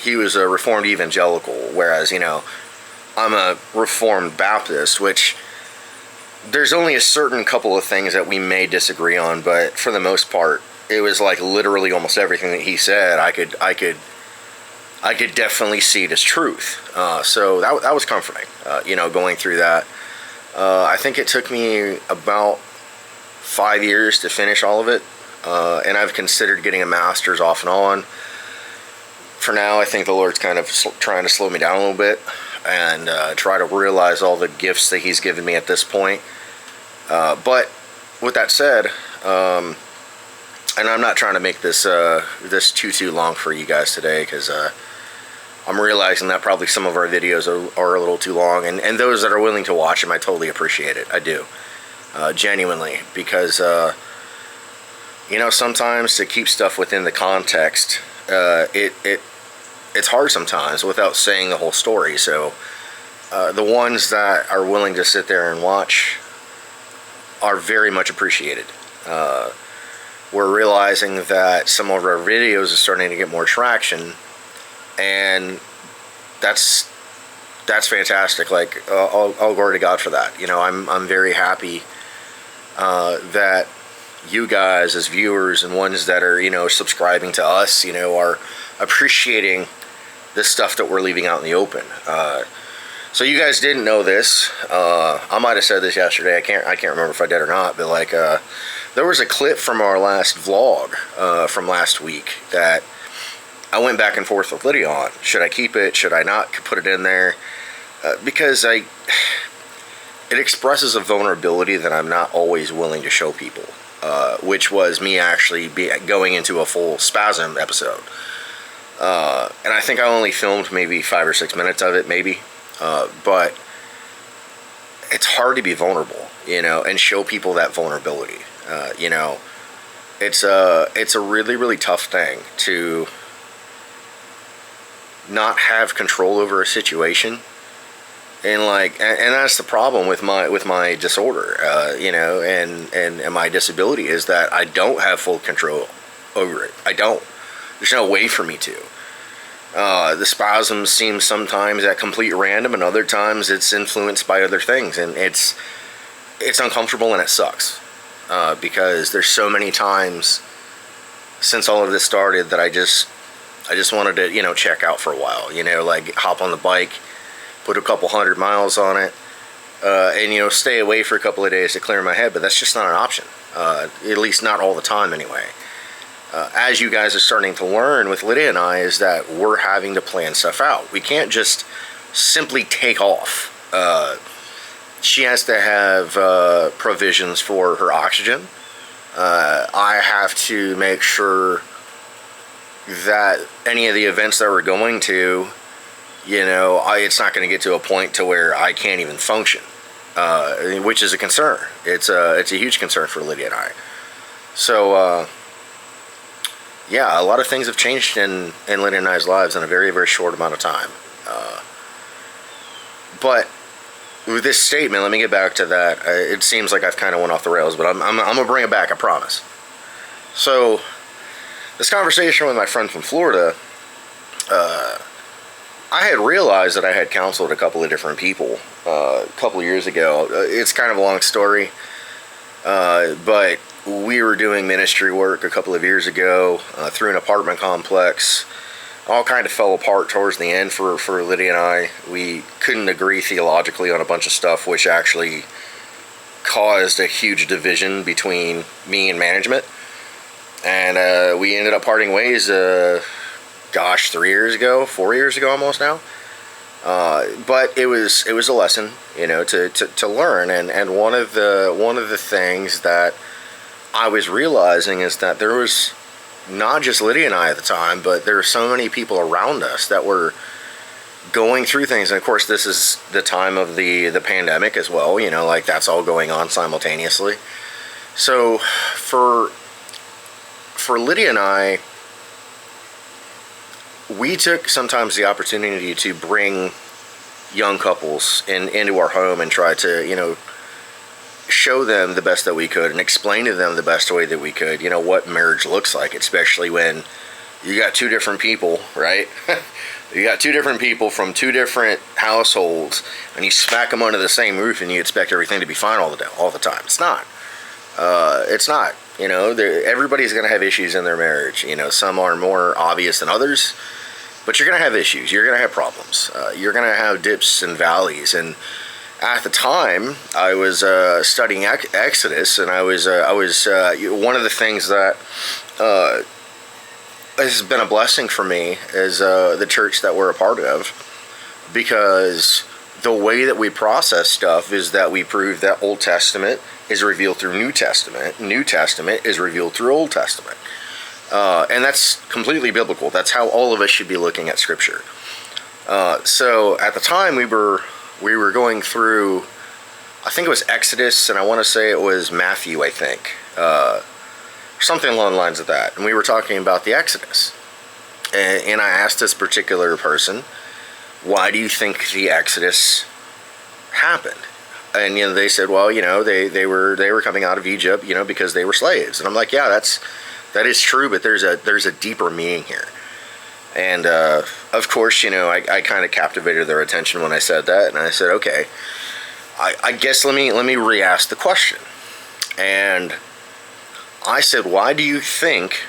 He was a Reformed evangelical, whereas, I'm a Reformed Baptist, which there's only a certain couple of things that we may disagree on, but for the most part, it was like literally almost everything that he said I could definitely see it as truth. So that was comforting, going through that. I think it took me about 5 years to finish all of it, and I've considered getting a master's off and on. For now, I think the Lord's kind of trying to slow me down a little bit and try to realize all the gifts that He's given me at this point. But with that said, and I'm not trying to make this too long for you guys today, because I'm realizing that probably some of our videos are a little too long, and those that are willing to watch them, I totally appreciate it. I do, genuinely, because sometimes to keep stuff within the context, it's hard sometimes without saying the whole story. So the ones that are willing to sit there and watch are very much appreciated. We're realizing that some of our videos are starting to get more traction, and that's fantastic. Like, all glory to God for that. I'm very happy that you guys as viewers and ones that are subscribing to us are appreciating the stuff that we're leaving out in the open. So you guys didn't know this. I might have said this yesterday. I can't remember if I did or not. But there was a clip from our last vlog from last week that I went back and forth with Lydia on. Should I keep it? Should I not put it in there? Because it expresses a vulnerability that I'm not always willing to show people. Which was me actually going into a full spasm episode. And I think I only filmed maybe 5 or 6 minutes of it, maybe. But it's hard to be vulnerable, and show people that vulnerability. It's a really, really tough thing to not have control over a situation. And that's the problem with my disorder, and my disability, is that I don't have full control over it. I don't. There's no way for me to. The spasms seem sometimes at complete random, and other times it's influenced by other things, and it's uncomfortable and it sucks, because there's so many times since all of this started that I just wanted to check out for a while, like hop on the bike, put a couple 100 miles on it, and stay away for a couple of days to clear my head. But that's just not an option, at least not all the time anyway. As you guys are starting to learn with Lydia and I, is that we're having to plan stuff out. We can't just simply take off. She has to have provisions for her oxygen. I have to make sure that any of the events that we're going to, it's not going to get to a point to where I can't even function, which is a concern. It's a huge concern for Lydia and I. So, yeah, a lot of things have changed in Lydia and I's lives in a very, very short amount of time. But with this statement, let me get back to that. It seems like I've kind of went off the rails, but I'm going to bring it back, I promise. So, this conversation with my friend from Florida, I had realized that I had counseled a couple of different people a couple of years ago. It's kind of a long story, but we were doing ministry work a couple of years ago through an apartment complex. All kind of fell apart towards the end for Lydia and I. We couldn't agree theologically on a bunch of stuff, which actually caused a huge division between me and management. And we ended up parting ways, 4 years ago almost now. But it was a lesson, to learn. And one of the things that I was realizing is that there was not just Lydia and I at the time, but there were so many people around us that were going through things. And of course, this is the time of the pandemic as well, you know, like that's all going on simultaneously. So for Lydia and I, we took sometimes the opportunity to bring young couples into our home and try to, you know, show them the best that we could and explain to them the best way that we could, you know, what marriage looks like, especially when you got two different people, right? You got two different people from two different households, and you smack them under the same roof and you expect everything to be fine all the time. It's not. It's not. You know, everybody's going to have issues in their marriage. You know, some are more obvious than others, but you're going to have issues. You're going to have problems. You're going to have dips and valleys. And at the time, I was studying Exodus, and I was one of the things that has been a blessing for me is the church that we're a part of, because the way that we process stuff is that we prove that Old Testament is revealed through New Testament. New Testament is revealed through Old Testament. And that's completely biblical. That's how all of us should be looking at Scripture. So at the time we were going through, I think it was Exodus, and I want to say it was Matthew, I think. Something along the lines of that. And we were talking about the Exodus. And I asked this particular person, why do you think the Exodus happened? And you know, they said, well, you know, they were coming out of Egypt, you know, because they were slaves. And I'm like, yeah, that is true, but there's a deeper meaning here. And of course, you know, I kind of captivated their attention when I said that, and I said, okay, I guess let me re-ask the question. And I said, why do you think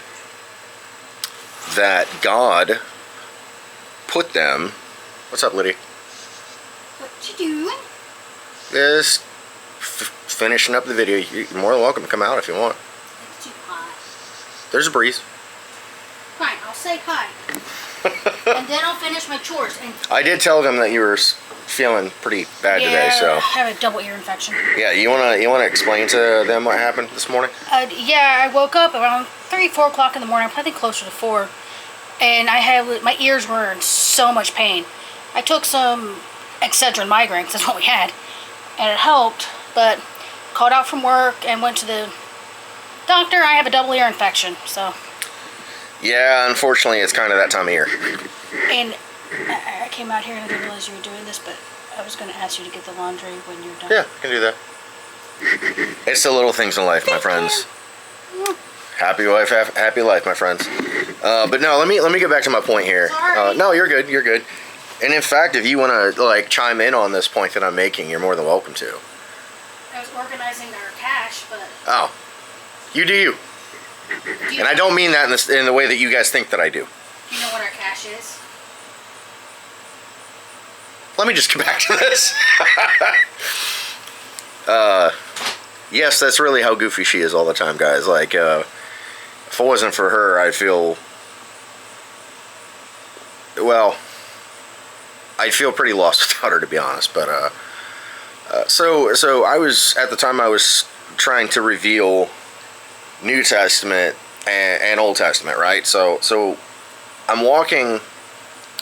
that God put them? What's up, Lydia? What you doing? Just finishing up the video. You're more than welcome to come out if you want. It's too hot. There's a breeze. Fine, I'll say hi. And then I'll finish my chores. And I did tell them that you were feeling pretty bad today, so I have a double ear infection. yeah. You wanna explain to them what happened this morning? Yeah, I woke up around 4 o'clock in the morning. I think closer to 4, and my ears were in so much pain. I took some Excedrin migraines. That's what we had, and it helped. But called out from work and went to the doctor. I have a double ear infection, so. Yeah, unfortunately, it's kind of that time of year. And I came out here and I didn't realize you were doing this, but I was going to ask you to get the laundry when you're done. Yeah, I can do that. It's the little things in life, my friends. Happy wife, happy life, my friends. But no, let me get back to my point here. Sorry. No, you're good. You're good. And in fact, if you want to like chime in on this point that I'm making, you're more than welcome to. I was organizing our cash, but. Oh, you do you. And I don't mean that in the way that you guys think that I do. Do you know what our cash is? Let me just get back to this. Yes, that's really how goofy she is all the time, guys. Like, if it wasn't for her, I'd feel pretty lost without her, to be honest. But so I was at the time I was trying to reveal New Testament and Old Testament, right? So I'm walking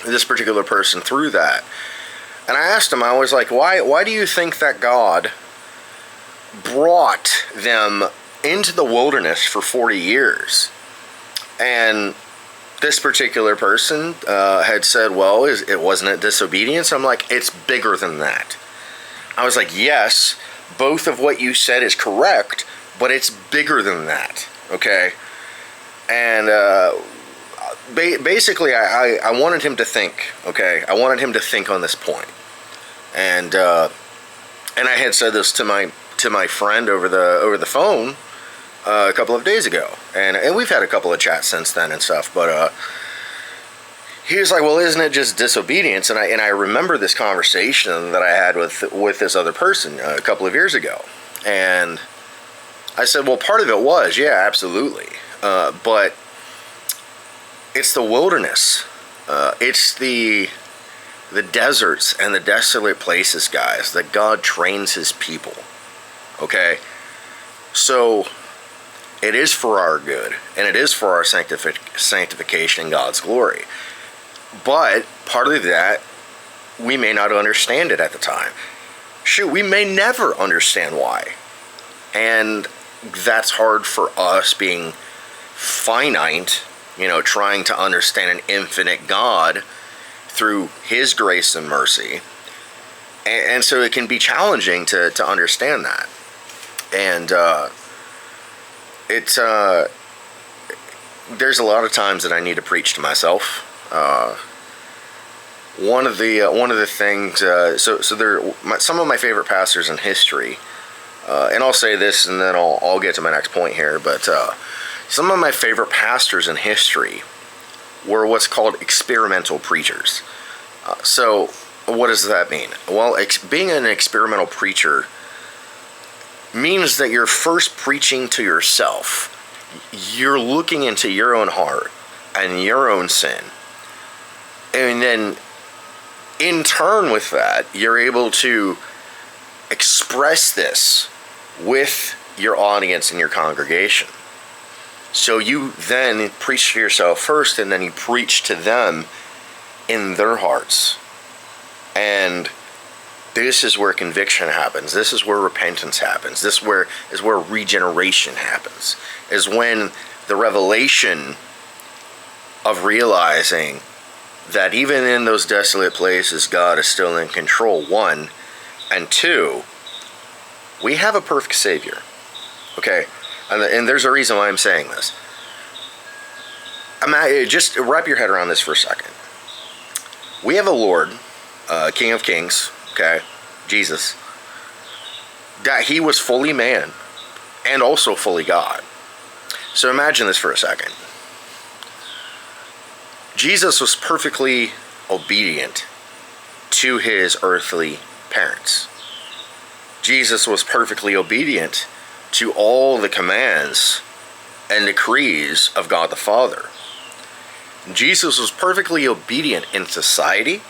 this particular person through that, and I asked him, I was like, why do you think that God brought them into the wilderness for 40 years? And this particular person had said, well, it wasn't a disobedience. I'm like, it's bigger than that. I was like, yes, both of what you said is correct, but it's bigger than that, okay? And basically, I wanted him to think, okay? I wanted him to think on this point. And I had said this to my friend over the phone a couple of days ago, and we've had a couple of chats since then and stuff. But he was like, "Well, isn't it just disobedience?" And I remember this conversation that I had with this other person a couple of years ago, and I said, "Well, part of it was, yeah, absolutely, but it's the wilderness, it's the deserts and the desolate places, guys, that God trains His people." Okay, so It is for our good, and it is for our sanctification and God's glory. But part of that, we may not understand it at the time. Shoot, we may never understand why. And that's hard for us being finite, trying to understand an infinite God through His grace and mercy. And so it can be challenging to understand that. And there's a lot of times that I need to preach to myself. One of the things, some of my favorite pastors in history, and I'll say this and then I'll get to my next point here, but some of my favorite pastors in history were what's called experimental preachers. So what does that mean? Well, being an experimental preacher means that you're first preaching to yourself. You're looking into your own heart and your own sin. And then in turn with that, you're able to express this with your audience and your congregation. So you then preach to yourself first, and then you preach to them in their hearts. And this is where conviction happens. This is where repentance happens. This is where regeneration happens. Is when the revelation of realizing that even in those desolate places, God is still in control, one. And two, we have a perfect Savior. Okay? And there's a reason why I'm saying this. Just wrap your head around this for a second. We have a Lord, King of Kings, okay, Jesus, that He was fully man and also fully God. So imagine this for a second. Jesus was perfectly obedient to His earthly parents. Jesus was perfectly obedient to all the commands and decrees of God the Father. Jesus was perfectly obedient in society.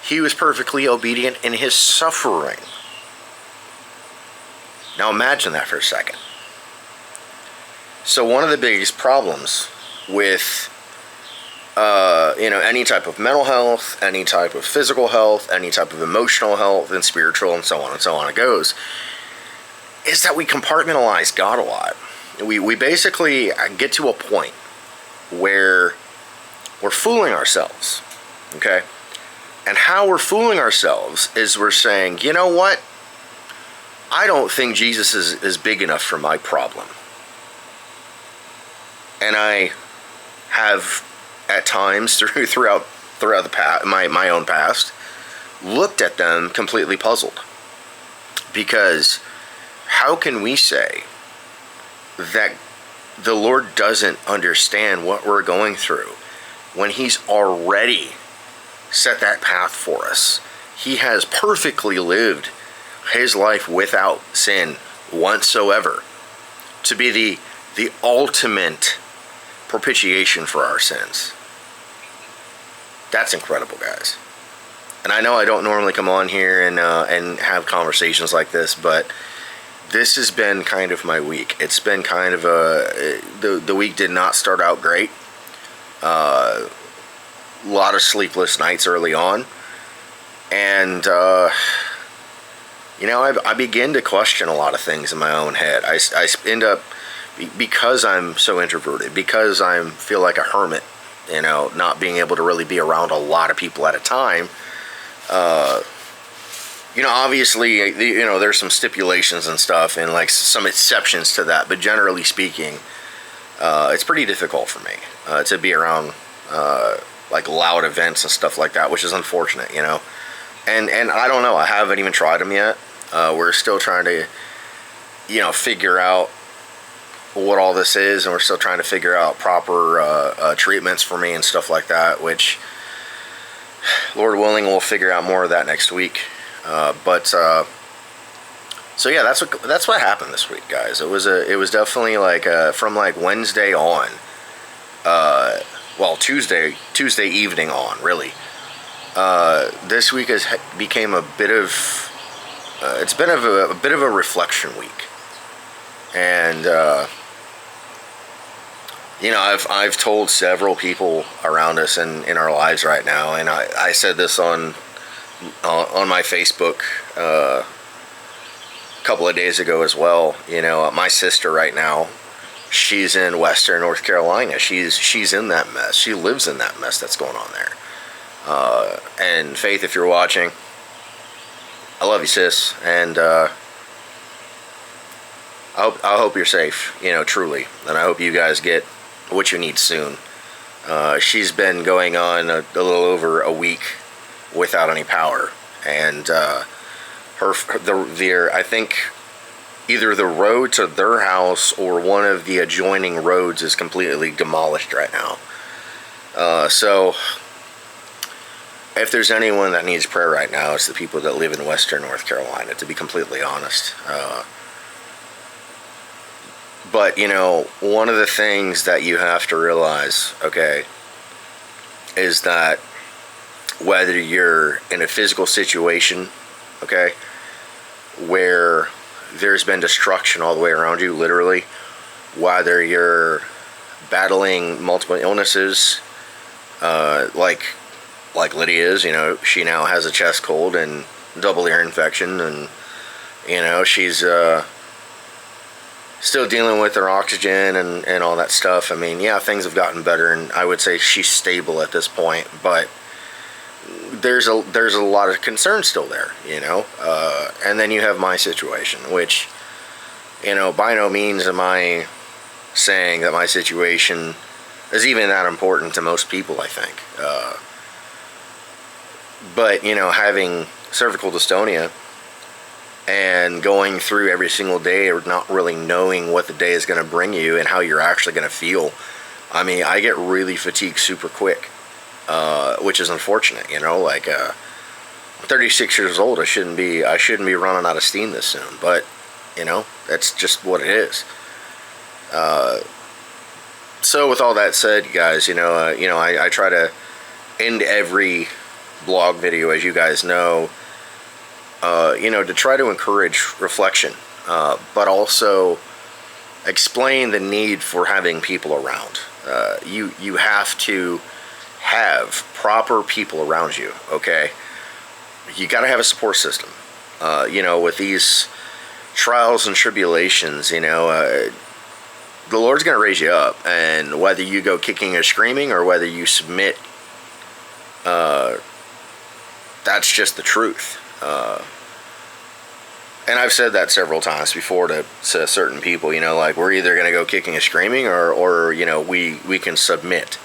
He was perfectly obedient in His suffering. Now imagine that for a second. So one of the biggest problems with any type of mental health, any type of physical health, any type of emotional health and spiritual and so on it goes, is that we compartmentalize God a lot. We basically get to a point where we're fooling ourselves, okay? And how we're fooling ourselves is we're saying, you know what? I don't think Jesus is big enough for my problem. And I have, at times throughout the past, my own past, looked at them completely puzzled. Because how can we say that the Lord doesn't understand what we're going through when He's already set that path for us? He has perfectly lived His life without sin whatsoever to be the ultimate propitiation for our sins. That's incredible, guys. And I know I don't normally come on here and have conversations like this, but this has been kind of my week. It's been kind of the week did not start out great. A lot of sleepless nights early on. And, I begin to question a lot of things in my own head. I end up, because I'm so introverted, because I feel like a hermit, not being able to really be around a lot of people at a time. Obviously, there's some stipulations and stuff and like some exceptions to that, but generally speaking, it's pretty difficult for me to be around like loud events and stuff like that, which is unfortunate, And I don't know, I haven't even tried them yet. We're still trying to, figure out what all this is, and we're still trying to figure out proper treatments for me and stuff like that, which, Lord willing, we'll figure out more of that next week. So yeah, that's what happened this week, guys. It was definitely like from like Wednesday on, Tuesday evening on, really. This week has became a bit of it's been a bit of a reflection week, and I've told several people around us in our lives right now, and I said this on my Facebook a couple of days ago as well. My sister right now, she's in Western North Carolina. She's in that mess. She lives in that mess that's going on there. And Faith, if you're watching, I love you, sis, and I hope you're safe. Truly, and I hope you guys get what you need soon. She's been going on a little over a week without any power, and I think either the road to their house or one of the adjoining roads is completely demolished right now. So if there's anyone that needs prayer right now, it's the people that live in Western North Carolina, to be completely honest. But, one of the things that you have to realize, okay, is that whether you're in a physical situation, okay, where there's been destruction all the way around you, literally, whether you're battling multiple illnesses, like Lydia is, she now has a chest cold and double ear infection, and, she's still dealing with her oxygen and all that stuff. I mean, yeah, things have gotten better, and I would say she's stable at this point, but there's a lot of concern still there, and then you have my situation, which, by no means am I saying that my situation is even that important to most people, I think. But, having cervical dystonia and going through every single day or not really knowing what the day is going to bring you and how you're actually going to feel. I mean, I get really fatigued super quick, which is unfortunate, 36 years old, I shouldn't be running out of steam this soon, but, that's just what it is. So with all that said, guys, I try to end every blog video, as you guys know, to try to encourage reflection, but also explain the need for having people around. You have to have proper people around you, okay? You got to have a support system. With these trials and tribulations, the Lord's going to raise you up, and whether you go kicking or screaming or whether you submit, that's just the truth. And I've said that several times before to certain people, we're either going to go kicking and screaming or we can submit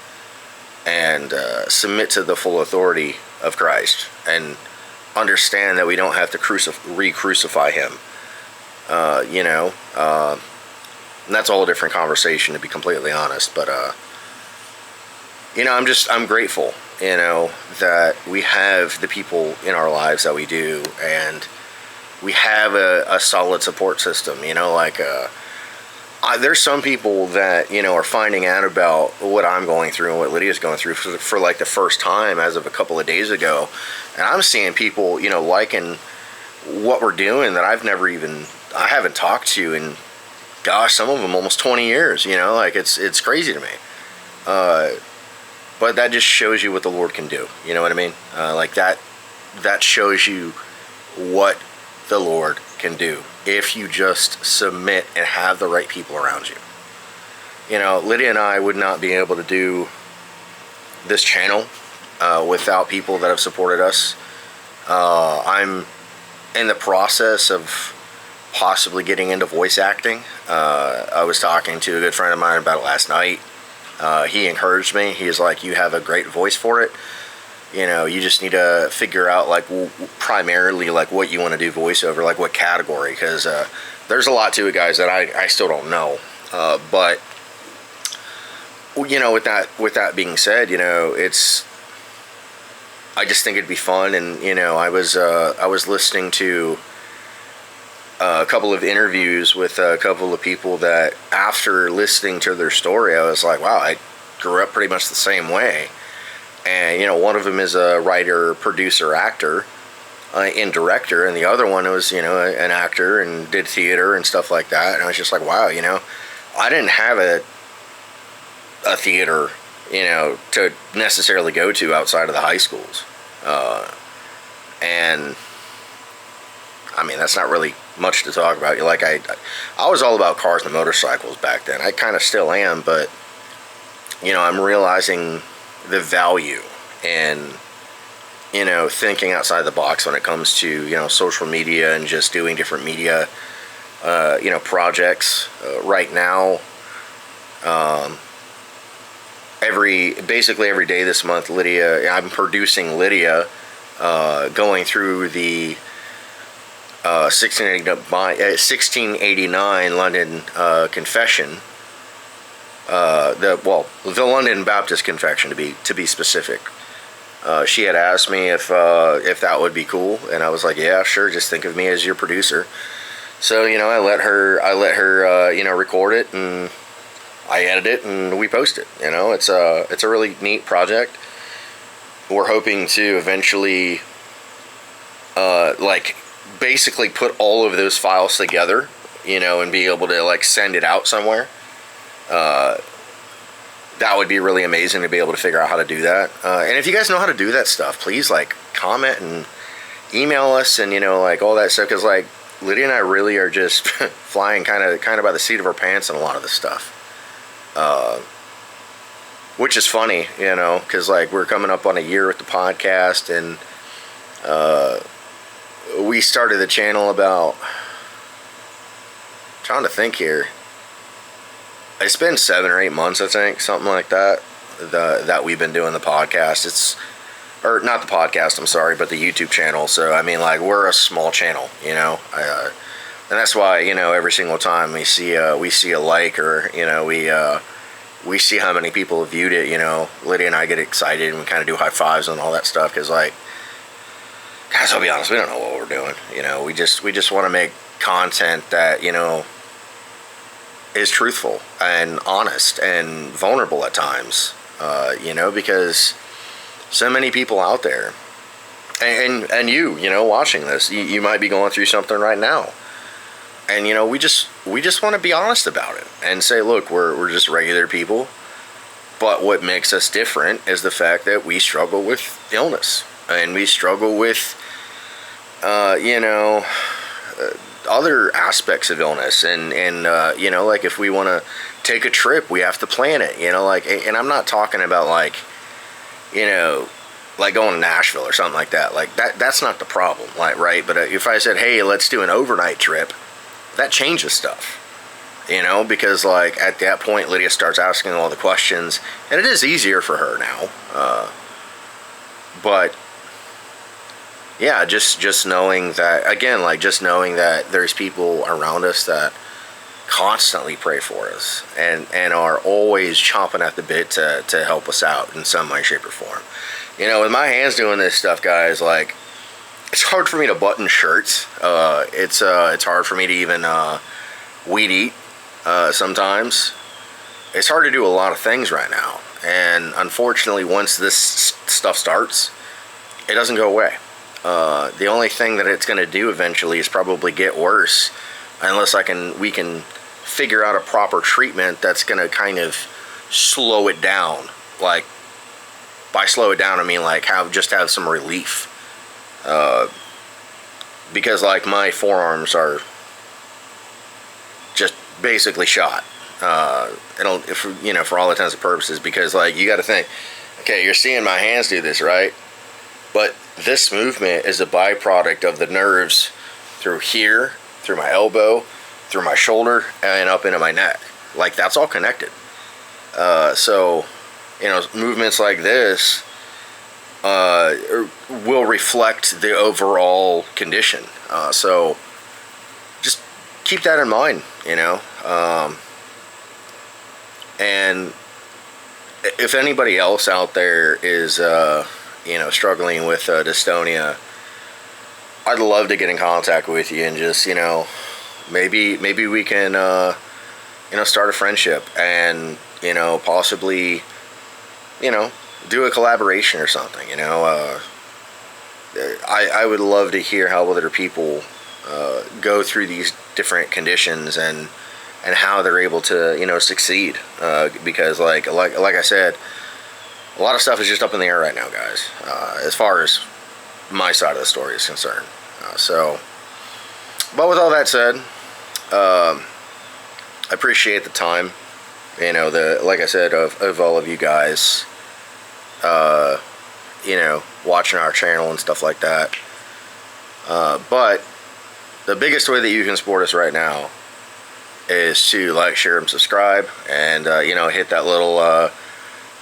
and submit to the full authority of Christ and understand that we don't have to re-crucify him. And that's a whole different conversation, to be completely honest. But, I'm grateful, that we have the people in our lives that we do, and we have a solid support system. There's some people that, are finding out about what I'm going through and what Lydia's going through for like the first time as of a couple of days ago. And I'm seeing people, liking what we're doing that I haven't talked to in, gosh, some of them almost 20 years, it's crazy to me. But that just shows you what the Lord can do. You know what I mean? That shows you what the Lord can do if you just submit and have the right people around you. Lydia and I would not be able to do this channel without people that have supported us. I'm in the process of possibly getting into voice acting. I was talking to a good friend of mine about it last night. He encouraged me. He was like, you have a great voice for it. You just need to figure out primarily what you want to do voiceover, what category, because there's a lot to it, guys, that I still don't know. But with that being said, I just think it'd be fun, and I was listening to a couple of interviews with a couple of people that, after listening to their story, I was like, wow, I grew up pretty much the same way. And, one of them is a writer, producer, actor, and director. And the other one was, an actor and did theater and stuff like that. And I was just like, wow, I didn't have a theater, to necessarily go to outside of the high schools. And I mean, that's not really much to talk about. Like I was all about cars and motorcycles back then. I kind of still am, but I'm realizing the value and thinking outside the box when it comes to social media and just doing different media projects. Right now, basically every day this month, I'm producing Lydia, going through the 1689 London Confession. The London Baptist Confession, to be specific. She had asked me if that would be cool, and I was like, yeah, sure. Just think of me as your producer. So I let her record it, and I edit it, and we post it. It's a really neat project. We're hoping to eventually basically put all of those files together, and be able to send it out somewhere. That would be really amazing to be able to figure out how to do that. And if you guys know how to do that stuff, please comment and email us and all that stuff, because Lydia and I really are just flying kind of by the seat of our pants on a lot of this stuff. Which is funny, because we're coming up on a year with the podcast, and we started the channel about, trying to think here. It's been 7 or 8 months, I think, something like that. That we've been doing the podcast. Or not the podcast, I'm sorry, but the YouTube channel. So I mean, we're a small channel, and that's why every single time we see a like, or we see how many people have viewed it. Lydia and I get excited, and we kind of do high fives and all that stuff, because guys, I'll be honest, we don't know what we're doing. We just want to make content that is truthful and honest and vulnerable at times, because so many people out there, and you watching this, you might be going through something right now, and we just want to be honest about it and say, look, we're just regular people, but what makes us different is the fact that we struggle with illness, and we struggle with other aspects of illness, and if we want to take a trip, we have to plan it, and I'm not talking about going to Nashville or something like that. That's not the problem, right? But if I said, hey, let's do an overnight trip, that changes stuff, because at that point, Lydia starts asking all the questions, and it is easier for her now, but yeah, just knowing that, again, just knowing that there's people around us that constantly pray for us and are always chomping at the bit to help us out in some way, shape, or form. With my hands doing this stuff, guys, it's hard for me to button shirts. It's hard for me to even weed eat sometimes. It's hard to do a lot of things right now. And unfortunately, once this stuff starts, it doesn't go away. The only thing that it's going to do eventually is probably get worse, unless we can figure out a proper treatment that's going to kind of slow it down. By slow it down, I mean have some relief. Because my forearms are just basically shot. For all intents and purposes, because you got to think, okay, you're seeing my hands do this, right? But this movement is a byproduct of the nerves through here, through my elbow, through my shoulder, and up into my neck. That's all connected. So, movements like this will reflect the overall condition. So, just keep that in mind, and if anybody else out there is struggling with dystonia, I'd love to get in contact with you and just maybe we can start a friendship, and possibly do a collaboration or something. I would love to hear how other people go through these different conditions, and and how they're able to, you know, succeed. Because like I said, a lot of stuff is just up in the air right now, guys, as far as my side of the story is concerned. But with all that said, I appreciate the time, you know, like I said, of all of you guys, you know, watching our channel and stuff like that. But the biggest way that you can support us right now is to like, share, and subscribe, and you know, hit that little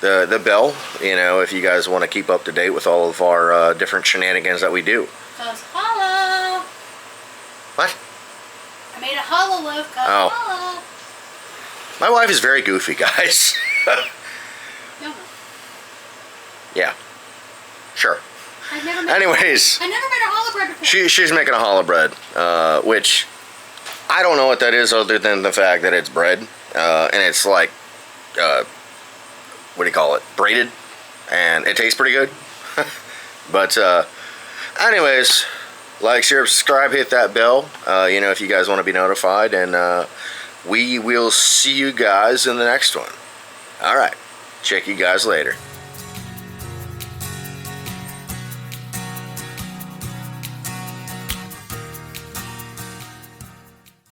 the bell, you know, if you guys want to keep up to date with all of our different shenanigans that we do. Cause hollow. What? I made a hollow loaf. Cause Oh. hollow. My wife is very goofy, guys. No. Yeah. Sure. I never made Anyways, I never made a hollow bread before. she's making a challah bread, which I don't know what that is other than the fact that it's bread, and it's like, what do you call it? Braided, and it tastes pretty good. But anyways, like, share, subscribe, hit that bell, you know, if you guys want to be notified, and we will see you guys in the next one. All right, check you guys later.